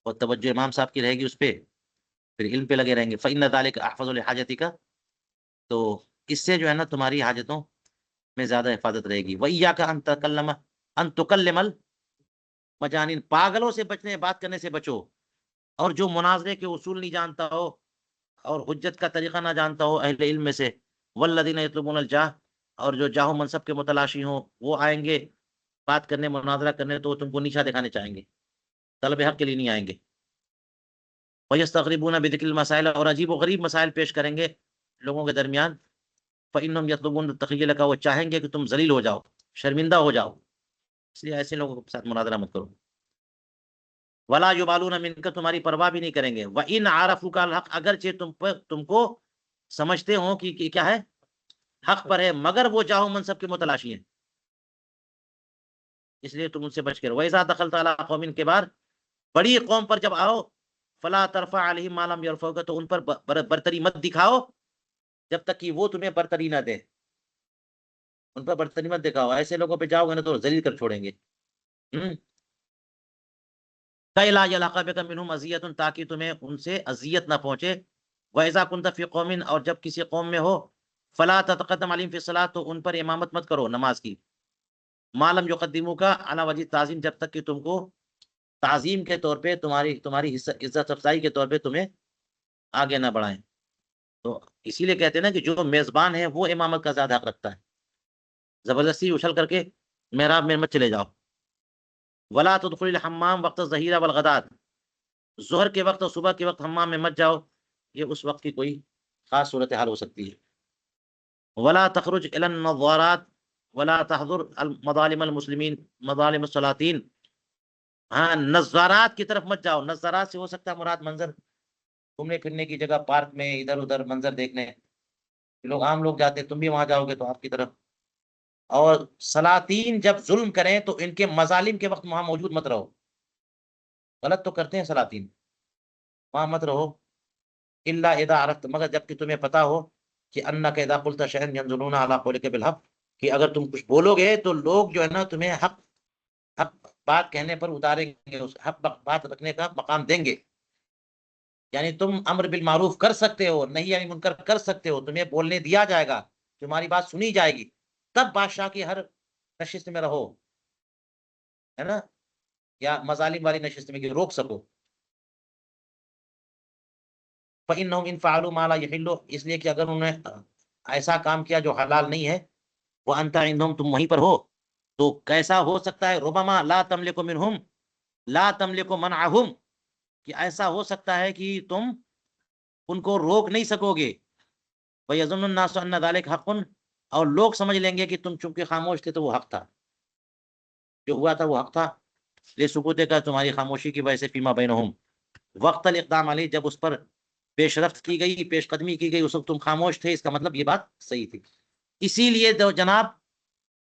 اور توجہ امام صاحب کی رہے گی اس پہ، پھر علم پہ لگے رہیں گے. فَإِنَّ ذَلِكَ أَحْفَظُ لِحَاجَتِكَ، تو اس سے جو ہے نا تمہاری حاجتوں میں زیادہ حفاظت رہے گی. وَإِيَّاكَ أَن تُكَلِّمَ الْمَجَانِينَ، پاگلوں سے بچنے، بات کرنے سے بچو. اور جو مناظرے کے اصول نہیں جانتا ہو اور حجت کا طریقہ نہ جانتا ہو اہل علم میں سے. وَالَّذِينَ يَطْلُبُونَ الْجَاهَ، اور جو جاہ و منصب کے متلاشی ہوں وہ آئیں گے بات کرنے، مناظرہ کرنے، تو وہ تم کو نیچا دکھانے چاہیں گے، طلب حق کے لیے نہیں آئیں گے. وَيَسْتَغْرِبُونَ بِذِكْرِ الْمَسَائِلِ، اور عجیب و غریب مسائل پیش کریں گے لوگوں کے درمیان. فَإِنَّهُمْ يَطْلُبُونَ التَّخِيلَ لَكَ، وہ چاہیں گے کہ تم ذلیل ہو جاؤ، شرمندہ ہو جاؤ، اس لیے ایسے لوگوں کے ساتھ مناظرہ مت کرو. وَلَا يُبَالُونَ مِنْكَ، تمہاری پرواہ بھی نہیں کریں گے. وَإِنْ عَرَفُوكَ الْحَقَّ، اگرچہ تم کو سمجھتے ہوں کہ کیا ہے، حق پر ہے، مگر وہ جاہ و منصب کے متلاشی ہیں، اس لیے تم ان سے بچ کر. وَإِذَا دَخَلْتَ عَلَىٰ قَوْمٍ، کے بعد بڑی قوم پر جب آؤ، فَلَا تَرْفَعْ عَلَيْهِمْ مَا لَمْ يَرْفَعُوكَ، تو ان پر برتری مت دکھاؤ جب تک کہ وہ تمہیں برتری نہ دے. ان پر برتری مت دکھاؤ، ایسے لوگوں پہ جاؤ گے نا تو ذلیل کر چھوڑیں گے. کَيْ لَا يَلْحَقَ بِكَ مِنْهُمْ أَذِيَّةٌ، تاکہ تمہیں ان سے اذیت نہ پہنچے. وَإِذَا كُنْتَ فِي قَوْمٍ، اور جب کسی قوم میں ہو، فَلَا تَتَقَدَّمْ عَلَيْهِمْ فِي الصَّلَاةِ، تو ان پر امامت مت کرو نماز کی. مَا لَمْ يُقَدِّمُوكَ عَلَىٰ وَجْهِ التَّعْظِيمِ، جب تک کہ تم کو تعظیم کے طور پہ، تمہاری عزت افزائی کے طور پہ تمہیں آگے نہ بڑھائیں. تو اسی لیے کہتے ہیں نا کہ جو میزبان ہے وہ امامت کا زیادہ حق رکھتا ہے. زبردستی اچھل کر کے محراب میں مت چلے جاؤ. وَلَا تُدْخُلِ الْحَمَّامَ وَقْتَ الظَّهِيرَةِ وَالْغَدَاةِ، ظہر کے وقت اور صبح کے وقت حمام میں مت جاؤ، یہ اس وقت کی کوئی خاص صورتحال ہو سکتی ہے. وَلَا تَخْرُجْ إِلَى النَّظَّارَاتِ وَلَا تَحْضُرْ مَظَالِمَ الْمُسْلِمِينَ مَظَالِمَ الصَّلَاطِينَ، ہاں نظارات کی طرف مت جاؤ. نظارات سے ہو سکتا ہے مراد منظر، گھومنے پھرنے کی جگہ، پارک میں ادھر ادھر منظر دیکھنے، لوگ عام لوگ جاتے ہیں، تم بھی وہاں جاؤ گے تو آپ کی طرف. اور سلاطین جب ظلم کریں تو ان کے مظالم کے وقت وہاں موجود مت رہو. غلط تو کرتے ہیں سلاطین، وہاں مت رہو. الا اذا عرفت، مگر جب کہ تمہیں پتا ہو کہ انک اذا قلت شیئا ينظرون علی قولک بالحق، کہ اگر تم کچھ بولو گے تو لوگ جو ہے نا تمہیں حق بات کہنے پر اتاریں گے، اس حق بات رکھنے کا مقام دیں گے. یعنی تم امر بالمعروف کر سکتے ہو، نہیں یعنی منکر کر سکتے ہو، تمہیں بولنے دیا جائے گا، تمہاری بات سنی جائے گی، تب بادشاہ کی ہر نشست میں رہو، ہے نا، یا مظالم والی نشست میں کہ روک سکو. فَإِنَّهُمْ إِنْ فَعَلُوا مَا لَا يَحِلُّ، اس لیے کہ اگر انہوں نے ایسا کام کیا جو حلال نہیں ہے، وَأَنْتَ عِنْدَهُمْ، تم وہیں پر ہو، تو کیسا ہو سکتا ہے، ربما لا تملک منہم لا تملک منعہم، کہ ایسا ہو سکتا ہے کہ تم ان کو روک نہیں سکو گے. وَيَظُنُّ النَّاسُ أَنَّ ذَلِكَ حَقٌّ، اور لوگ سمجھ لیں گے کہ تم چونکہ خاموش تھے تو وہ حق تھا، جو ہوا تھا وہ حق تھا. لِثُبُوتِ کا، تمہاری خاموشی کی وجہ سے، فیما بینہم، وقت الاقدام علیہ، جب اس پر پیش رفت کی گئی، پیش قدمی کی گئی، اس وقت تم خاموش تھے، اس کا مطلب یہ بات صحیح تھی. اسی لیے جناب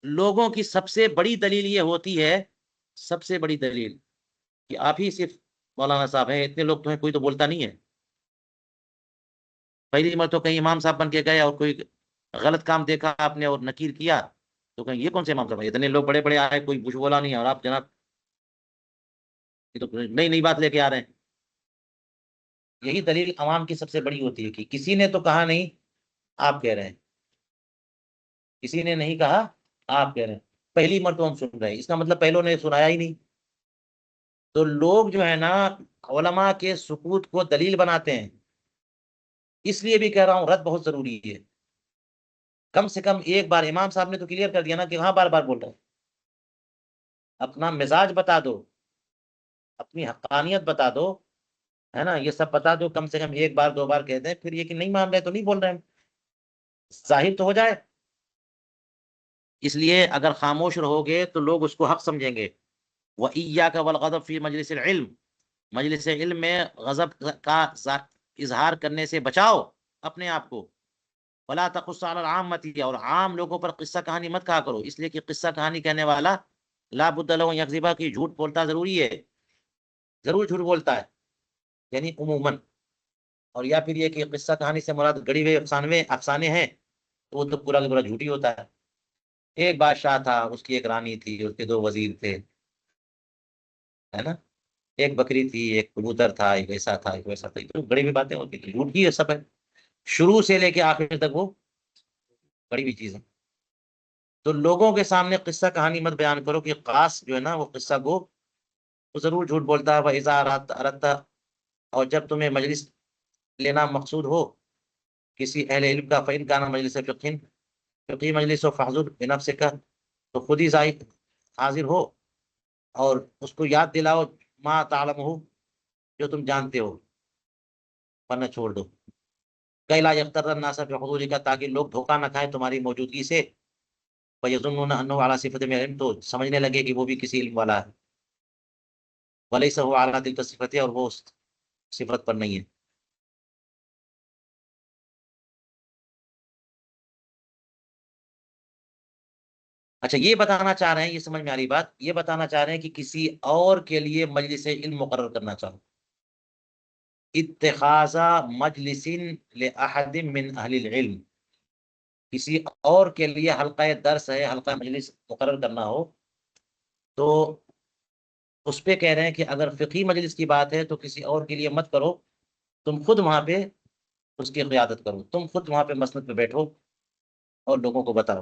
لوگوں کی سب سے بڑی دلیل یہ ہوتی ہے، سب سے بڑی دلیل، کہ آپ ہی صرف مولانا صاحب ہیں، اتنے لوگ تو ہیں، کوئی تو بولتا نہیں ہے. پہلی مرتبہ کہیں امام صاحب بن کے گئے اور کوئی غلط کام دیکھا آپ نے اور نکیر کیا، تو کہیں یہ کون سے امام صاحب ہیں، اتنے لوگ بڑے بڑے آئے، کوئی کچھ بولا نہیں، اور آپ جناب یہ تو نئی نئی بات لے کے آ رہے ہیں. یہی دلیل عوام کی سب سے بڑی ہوتی ہے کہ کسی نے تو کہا نہیں، آپ کہہ رہے ہیں، کسی نے نہیں کہا، آپ کہہ رہے ہیں، پہلی مرتبہ ہم سن رہے ہیں، اس کا مطلب پہلوں نے سنایا ہی نہیں. تو لوگ جو ہے نا علماء کے سکوت کو دلیل بناتے ہیں. اس لیے بھی کہہ رہا ہوں رد بہت ضروری ہے. کم سے کم ایک بار امام صاحب نے تو کلیئر کر دیا نا کہ ہاں بار بار بول رہے ہیں، اپنا مزاج بتا دو، اپنی حقانیت بتا دو، ہے نا، یہ سب بتا دو، کم سے کم ایک بار دو بار کہہ دیں، پھر یہ کہ نہیں مان رہے تو نہیں بول رہے ہیں، ظاہر تو ہو جائے۔ اس لیے اگر خاموش رہو گے تو لوگ اس کو حق سمجھیں گے۔ وَإِيَّاكَ وَالْغَضَبَ فِي مجلس العلم، مجلس علم میں غضب کا اظہار کرنے سے بچاؤ اپنے آپ کو۔ وَلَا تَقُصَّ عَلَى الْعَامَّةِ، اور عام لوگوں پر قصہ کہانی مت کہا کرو، اس لیے کہ قصہ کہانی کہنے والا لا بد له ان یکذبا، کی جھوٹ بولتا ضروری ہے، ضرور جھوٹ بولتا ہے، یعنی عموماً۔ اور یا پھر یہ کہ قصہ کہانی سے مراد گڑی ہوئے افسانے ہیں، تو وہ تو پورا کا پورا جھوٹ ہی ہوتا ہے۔ ایک بادشاہ تھا، اس کی ایک رانی تھی، اس کے دو وزیر تھے، ہے نا، ایک بکری تھی، ایک کبوتر تھا، ایک ایسا تھا، ایک ویسا تھا، تو بڑی بھی باتیں ہوتی تھی، جھوٹ کی ہے سب ہے، شروع سے لے کے آخر تک وہ بڑی بھی چیز ہے۔ تو لوگوں کے سامنے قصہ کہانی مت بیان کرو کہ خاص جو ہے نا وہ قصہ گو، وہ ضرور جھوٹ بولتا ہے۔ وَإِذَا أَرَدْتَ، اور جب تمہیں مجلس لینا مقصود ہو کسی اہل علم کا، فَإِنْ كَانَ مجلس فقہ، فقہی مجلس و فحضر بنفسك، تو خود ہی حاضر ہو اور اس کو یاد دلاؤ ما تعلمہ، جو تم جانتے ہو، ورنہ چھوڑ دو۔ کئی لا یغتر الناس بحضورک، تاکہ لوگ دھوکہ نہ کھائیں تمہاری موجودگی سے، فیظنون انہ علی صفت من علم، تو سمجھنے لگے کہ وہ بھی کسی علم والا ہے، ولیس هو علی تلک الصفت، اور وہ اس صفت پر نہیں ہے۔ اچھا یہ بتانا چاہ رہے ہیں، یہ سمجھ میں آ رہی بات، یہ بتانا چاہ رہے ہیں کہ کسی اور کے لیے مجلس علم مقرر کرنا چاہو، اتخاذ مجلس لأحد من اہل العلم، کسی اور کے لیے حلقہ درس ہے، حلقہ مجلس مقرر کرنا ہو، تو اس پہ کہہ رہے ہیں کہ اگر فقہی مجلس کی بات ہے تو کسی اور کے لیے مت کرو، تم خود وہاں پہ اس کی قیادت کرو، تم خود وہاں پہ مسند پہ بیٹھو اور لوگوں کو بتاؤ،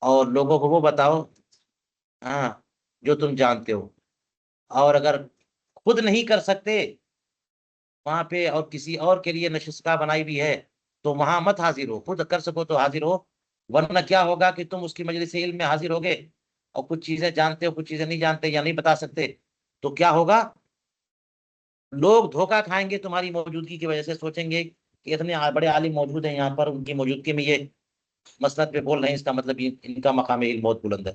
اور لوگوں کو وہ بتاؤ، ہاں، جو تم جانتے ہو۔ اور اگر خود نہیں کر سکتے وہاں پہ اور کسی اور کے لیے نشستگاہ بنائی بھی ہے، تو وہاں مت حاضر ہو، خود کر سکو تو حاضر ہو، ورنہ کیا ہوگا کہ تم اس کی مجلس علم میں حاضر ہوگے اور کچھ چیزیں جانتے ہو، کچھ چیزیں نہیں جانتے یا نہیں بتا سکتے، تو کیا ہوگا، لوگ دھوکہ کھائیں گے تمہاری موجودگی کی وجہ سے، سوچیں گے کہ اتنے بڑے عالم موجود ہیں یہاں پر، ان کی موجودگی میں یہ مسند پہ بول رہے ہیں، اس کا مطلب ان کا مقام علم بہت بلند ہے،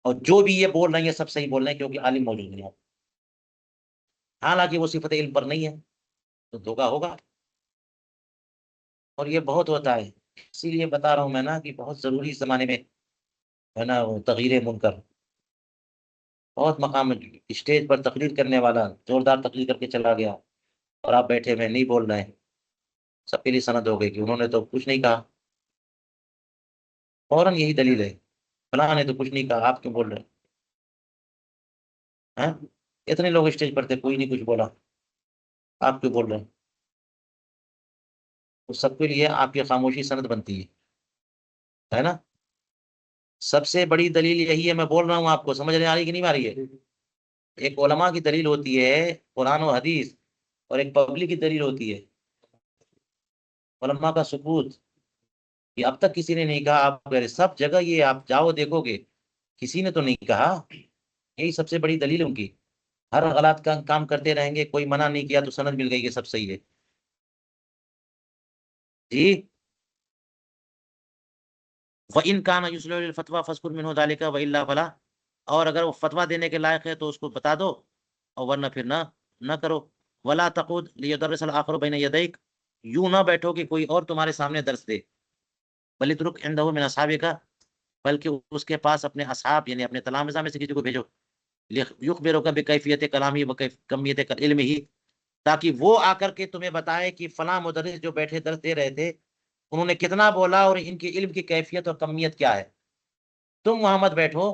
اور جو بھی یہ بول رہے ہیں یہ سب صحیح بول رہے ہیں کیونکہ عالم موجود نہیں ہے، حالانکہ وہ صفت علم پر نہیں ہے، تو دھوکہ ہوگا۔ اور یہ بہت ہوتا ہے، اسی لیے بتا رہا ہوں میں نا کہ بہت ضروری اس زمانے میں ہے نا وہ تغیر منکر، بہت مقام، اسٹیج پر تقریر کرنے والا زوردار تقریر کر کے چلا گیا اور آپ بیٹھے میں نہیں بول رہے ہیں، سب کے لیے سند ہو گئی کہ انہوں نے تو کچھ نہیں کہا، فوراً یہی دلیل ہے، فلاں نے تو کچھ نہیں کہا، آپ کیوں بول رہے ہیں؟ اتنے لوگ اسٹیج پر تھے، کوئی نہیں کچھ بولا، آپ کیوں بول رہے ہیں؟ تو سب کے لیے آپ کی خاموشی سند بنتی ہے نا۔ سب سے بڑی دلیل یہی ہے، میں بول رہا ہوں آپ کو، سمجھ آ رہی کہ نہیں آ رہی ہے؟ ایک علماء کی دلیل ہوتی ہے قرآن و حدیث، اور ایک پبلک کی دلیل ہوتی ہے علماء کا سکوت، کہ اب تک کسی نے نہیں کہا، آپ کہہ رہے سب جگہ یہ آپ جاؤ دیکھو گے کسی نے تو نہیں کہا، یہی سب سے بڑی دلیل ان کی، ہر غلط کا کام کرتے رہیں گے، کوئی منع نہیں کیا تو سند مل گئی کہ سب صحیح ہے جی۔ وَإِنْ كَانَ يُصْلُحُ لِلْفَتْوَىٰ فَاذْكُرْ مِنْهُ ذَلِكَ وَإِلَّا فَلَا، اور اگر وہ فتویٰ دینے کے لائق ہے تو اس کو بتا دو، اور ورنہ پھر نہ کرو۔ وَلَا تَقْعُدْ لِيُدَرِّسَ الْآخَرُ بَيْنَ يَدَيْكَ، یوں نہ بیٹھو کہ کوئی اور تمہارے سامنے درس دے، بل اترک عندہ من اصحابک، بلکہ اس کے پاس اپنے اصحاب یعنی اپنے تلامذہ میں سے کسی کو بھیجو، یخبرک بکیفیت کلامی و کمیت علم ہی، تاکہ وہ آ کر کے تمہیں بتائے کہ فلاں مدرس جو بیٹھے درس دے رہے تھے انہوں نے کتنا بولا اور ان کی علم کی کیفیت اور کمیت کیا ہے۔ تم وہاں مت بیٹھو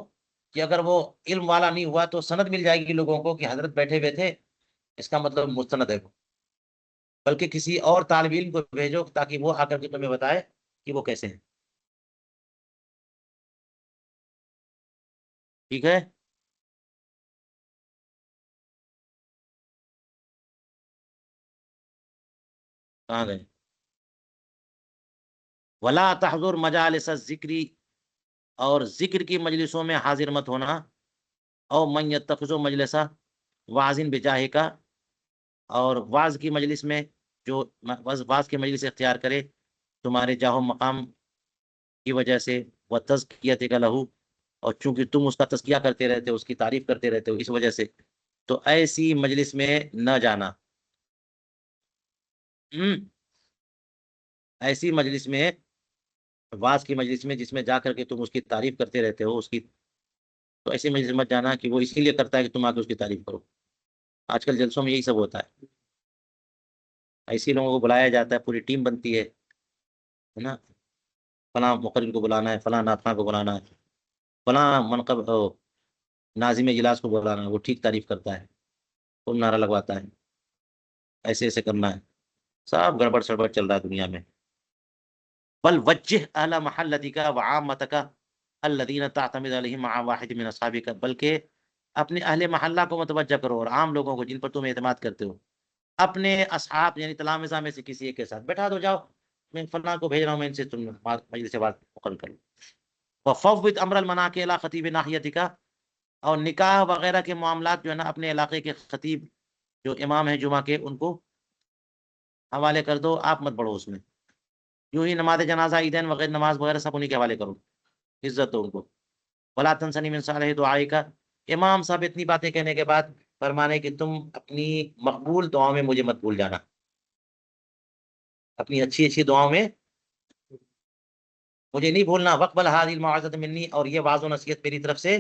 کہ اگر وہ علم والا نہیں ہوا تو سند مل جائے گی لوگوں کو کہ حضرت بیٹھے ہوئے تھے، اس کا مطلب مستند ہے وہ، بلکہ کسی اور طالب علم کو بھیجو تاکہ وہ آ کر کے تمہیں بتائے کہ وہ کیسے ہیں، ٹھیک ہے۔ کہاں گئے؟ ولا تحضر مجالس الذکری، اور ذکر کی مجلسوں میں حاضر مت ہونا، او من یتخذ مجلسا واعظ بجاہ کا، اور واعظ کی مجلس میں جو واعظ کی مجلس اختیار کرے تمہارے جاہ و مقام کی وجہ سے، وہ تزکیت کا لہو، اور چونکہ تم اس کا تزکیہ کرتے رہتے ہو، اس کی تعریف کرتے رہتے ہو، اس وجہ سے تو ایسی مجلس میں نہ جانا۔ ایسی مجلس میں، واعظ کی مجلس میں جس میں جا کر کے تم اس کی تعریف کرتے رہتے ہو، اس کی، تو ایسی مجلس مت جانا کہ وہ اسی لیے کرتا ہے کہ تم آ کے اس کی تعریف کرو۔ آج کل جلسوں میں یہی سب ہوتا ہے، ایسی لوگوں کو بلایا جاتا ہے، پوری ٹیم بنتی ہے نا، فلاں مقرر کو بلانا ہے، فلاں ناطقاں کو بلانا ہے، فلاں ناظم اجلاس کو بلانا ہے، وہ ٹھیک تعریف کرتا ہے، وہ نعرہ لگواتا ہے، ایسے ایسے کرنا ہے، سب گڑبڑ سڑبڑ چل رہا ہے دنیا میں۔ بل وجہ اہل محلتک وعامتک الذین تعتمد علیہم مع واحد من اصحابک، بلکہ اپنے اہل محلہ کو متوجہ کرو اور عام لوگوں کو جن پر تم اعتماد کرتے ہو، اپنے اصحاب یعنی تلامذہ میں سے کسی ایک کے ساتھ بیٹھا دو، جاؤ میں فلاں کو بھیج رہا ہوں، میں ان سے تم مجلس سے بات مقرر کرو۔ وفوض امر المناکح الی خطیب ناحیتک، اور نکاح وغیرہ کے معاملات جو ہے نا اپنے علاقے کے خطیب جو امام ہیں جمعہ کے، ان کو حوالے کر دو، آپ مت بڑھو اس میں۔ یوں ہی نماز جنازہ، عیدین وغیرہ نماز وغیرہ سب انہیں کے حوالے کرو، عزت دو ان کو۔ ولا تنسنی من صالح دعائک، امام صاحب اتنی باتیں کہنے کے بعد فرمانے کہ تم اپنی مقبول دعاؤں میں مجھے مت بھول جانا، اپنی اچھی اچھی دعاؤں میں مجھے نہیں بھولنا۔ وقبل هذه الموعظة منی، اور یہ واعظ و نصیحت میری طرف سے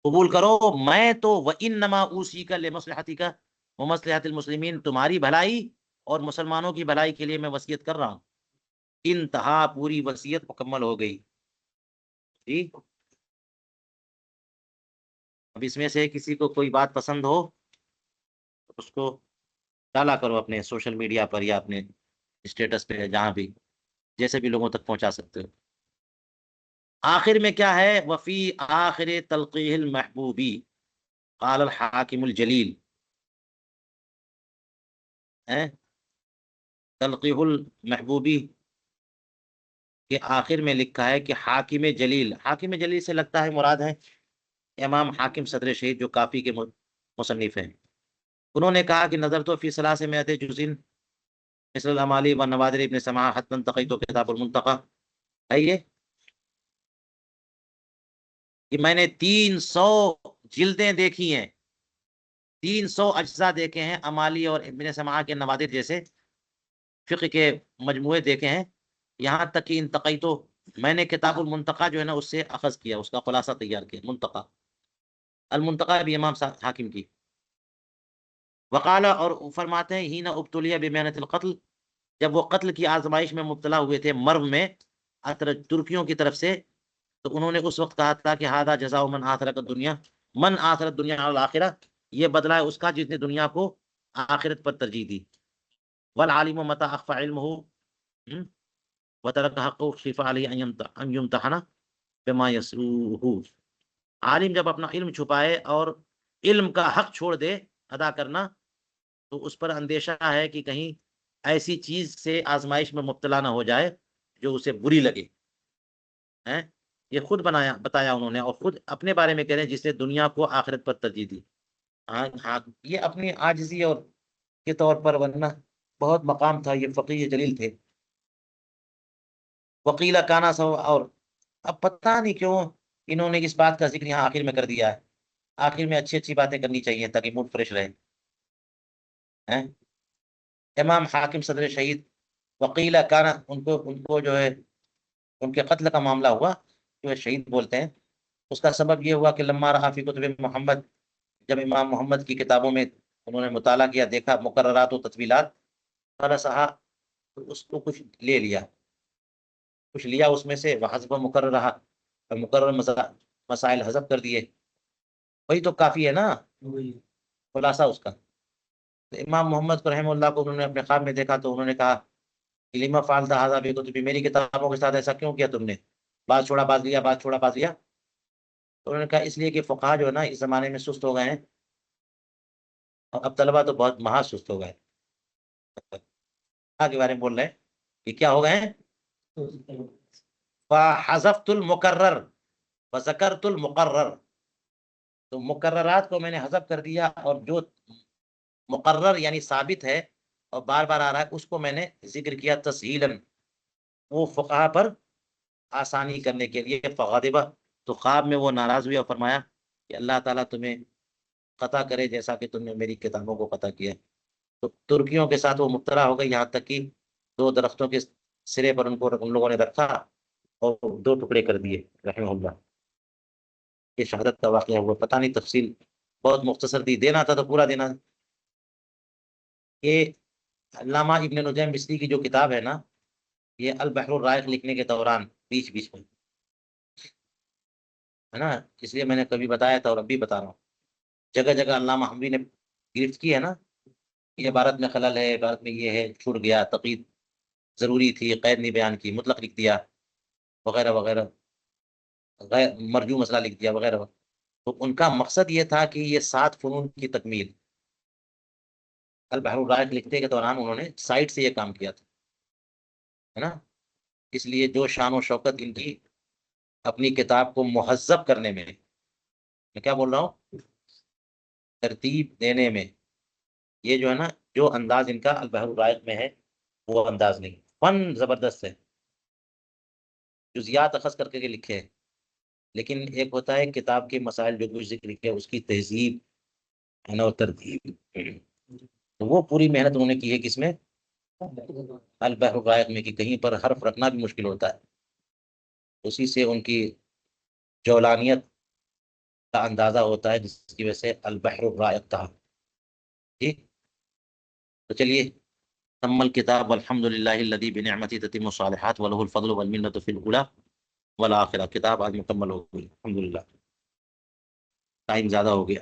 قبول کرو، میں تو وانما اوصیک لمصلحتک ومصلحت المسلمین، تمہاری بھلائی اور مسلمانوں کی بھلائی کے لیے میں وصیت کر رہا ہوں۔ انتہا، پوری وصیت مکمل ہو گئی جی۔ اب اس میں سے کسی کو کوئی بات پسند ہو تو اس کو ڈالا کرو اپنے سوشل میڈیا پر یا اپنے اسٹیٹس پہ، جہاں بھی جیسے بھی لوگوں تک پہنچا سکتے ہو۔ آخر میں کیا ہے؟ وفی آخر تلقیح المحبوبی قال الحاکم الجلیل، تلقیح المحبوبی کے آخر میں لکھا ہے کہ حاکم جلیل، حاکم جلیل سے لگتا ہے مراد ہے امام حاکم صدر شہید جو کافی کے مصنف ہیں۔ انہوں نے کہا کہ نظر تو فی ثلاث مئات جزء مثل الامالی و نوادر ابن سماع حتما انتقیت کتاب المنتقى، ہے یہ میں نے 300 جلدیں دیکھی ہیں، 300 اجزاء دیکھے ہیں، امالی اور ابن سماع کے نوادر جیسے فقہ کے مجموعے دیکھے ہیں، یہاں تک کہ انتقیت، میں نے کتاب المنتقى جو ہے نا اس سے اخذ کیا، اس کا خلاصہ تیار کیا، منتقى، المنتقى بھی امام حاکم کی۔ وقال، اور فرماتے ہیں ہی نہ ابتلیہ بمحنت القتل، جب وہ قتل کی آزمائش میں مبتلا ہوئے تھے مرو میں ترکیوں کی طرف سے، تو انہوں نے اس وقت کہا تھا کہ ہادہ جزاء من آثرت الدنیا، من آثرت دنیا علی الآخرہ، یہ بدلہ ہے اس کا جس نے دنیا کو آخرت پر ترجیح دی۔ والعالم متى اخفى علمه وترك حقه خف عليه ان يمتحن بما يسوءه، عالم جب اپنا علم چھپائے اور علم کا حق چھوڑ دے ادا کرنا، تو اس پر اندیشہ ہے کہ کہیں ایسی چیز سے آزمائش میں مبتلا نہ ہو جائے جو اسے بری لگے۔ یہ خود بتایا انہوں نے، اور خود اپنے بارے میں کہہ رہے ہیں جس نے دنیا کو آخرت پر ترجیح دی۔ ہاں، یہ اپنی عاجزی اور کے طور پر، ورنہ بہت مقام تھا، یہ فقیہ جلیل تھے۔ وکیلا کانا سو، اور اب پتہ نہیں کیوں انہوں نے اس بات کا ذکر یہاں آخر میں کر دیا ہے، آخر میں اچھی اچھی باتیں کرنی چاہیے تاکہ موڈ فریش رہے۔ امام حاکم صدر شہید، وکیلا کانا، ان کو جو ہے ان کے قتل کا معاملہ ہوا، جو ہے شہید بولتے ہیں، اس کا سبب یہ ہوا کہ لما رہا فی کتب محمد، جب امام محمد کی کتابوں میں انہوں نے مطالعہ کیا، دیکھا مقررات و تطویلات، فرسہا، تو اس کو کچھ لے لیا، کچھ لیا اس میں سے، وحذف مقرر رہا، مقرر مسائل حذف کر دیے، وہی تو کافی ہے نا خلاصہ اس کا۔ تو امام محمد کو رحمہ اللہ کو انہوں نے اپنے خواب میں دیکھا، تو انہوں نے کہا لما فعلت ھذا بکتبی، میری کتابوں کے ساتھ ایسا کیوں کیا تم نے، بعض چھوڑا بعض لیا، بعض چھوڑا بعض لیا۔ تو انہوں نے کہا اس لیے کہ فقہا جو ہے نا اس زمانے میں سست ہو گئے ہیں، اور اب طلبا تو بہت مہا سست ہو گئے کے بارے میں بول رہے ہیں کہ کیا ہو گئے ہیں، فحذفت المقرر وذکرت المقرر، تو مقررات کو میں نے حذف کر دیا، اور جو مقرر یعنی ثابت ہے اور بار بار آ رہا ہے اس کو میں نے ذکر کیا تسہیلاً، وہ فقہا پر آسانی کرنے کے لیے. فغاضبہ، تو خواب میں وہ ناراض ہوئے اور فرمایا کہ اللہ تعالیٰ تمہیں قطع کرے جیسا کہ تم نے میری کتابوں کو قطع کیا. تو ترکیوں کے ساتھ وہ مبتلا ہو گئی، یہاں تک کہ دو درختوں کے سرے پر ان لوگوں نے رکھا اور دو ٹکڑے کر دیے رحمہ اللہ. یہ شہادت کا واقعہ ہوا. پتہ نہیں، تفصیل بہت مختصر دی، دینا تھا تو پورا دینا. یہ علامہ ابن نجیم مصری کی جو کتاب ہے نا، یہ البحر الرائق لکھنے کے دوران بیچ بیچ میں ہے نا، اس لیے میں نے کبھی بتایا تھا اور اب بھی بتا رہا ہوں. جگہ جگہ علامہ حموی نے گرفت کی ہے نا، یہ عبارت میں خلل ہے، عبارت میں یہ ہے، چھوٹ گیا، تقید ضروری تھی، قید نہیں بیان کی، مطلق لکھ دیا وغیرہ وغیرہ، غیر مرجو مسئلہ لکھ دیا وغیرہ وغیرہ. تو ان کا مقصد یہ تھا کہ یہ 7 فنون کی تکمیل. البحر الرائق لکھتے کے دوران انہوں نے سائٹ سے یہ کام کیا تھا، ہے نا. اس لیے جو شان و شوکت ان کی اپنی کتاب کو مہذب کرنے میں کیا بول رہا ہوں، ترتیب دینے میں، یہ جو ہے نا، جو انداز ان کا البحر الرائق میں ہے وہ انداز نہیں. فن زبردست ہے، جزیات اخذ کر کے لکھے ہیں، لیکن ایک ہوتا ہے کتاب کے مسائل جو کچھ ذکر کیا اس کی تہذیب ہے نا، اور ترتیب. تو وہ پوری محنت انہوں نے کی ہے کس میں، البحر الرائق میں، کہ کہیں پر حرف رکھنا بھی مشکل ہوتا ہے. اسی سے ان کی جولانیت کا اندازہ ہوتا ہے، جس کی وجہ سے البحر الرائق تھا. ٹھیک، تو چلیے. تم الکتاب والحمد للہ الذی بنعمتہ تتم الصالحات وله الفضل والمنة فی الاولى والآخرہ. کتاب آج مکمل ہو گئی الحمد للہ. ٹائم زیادہ ہو گیا.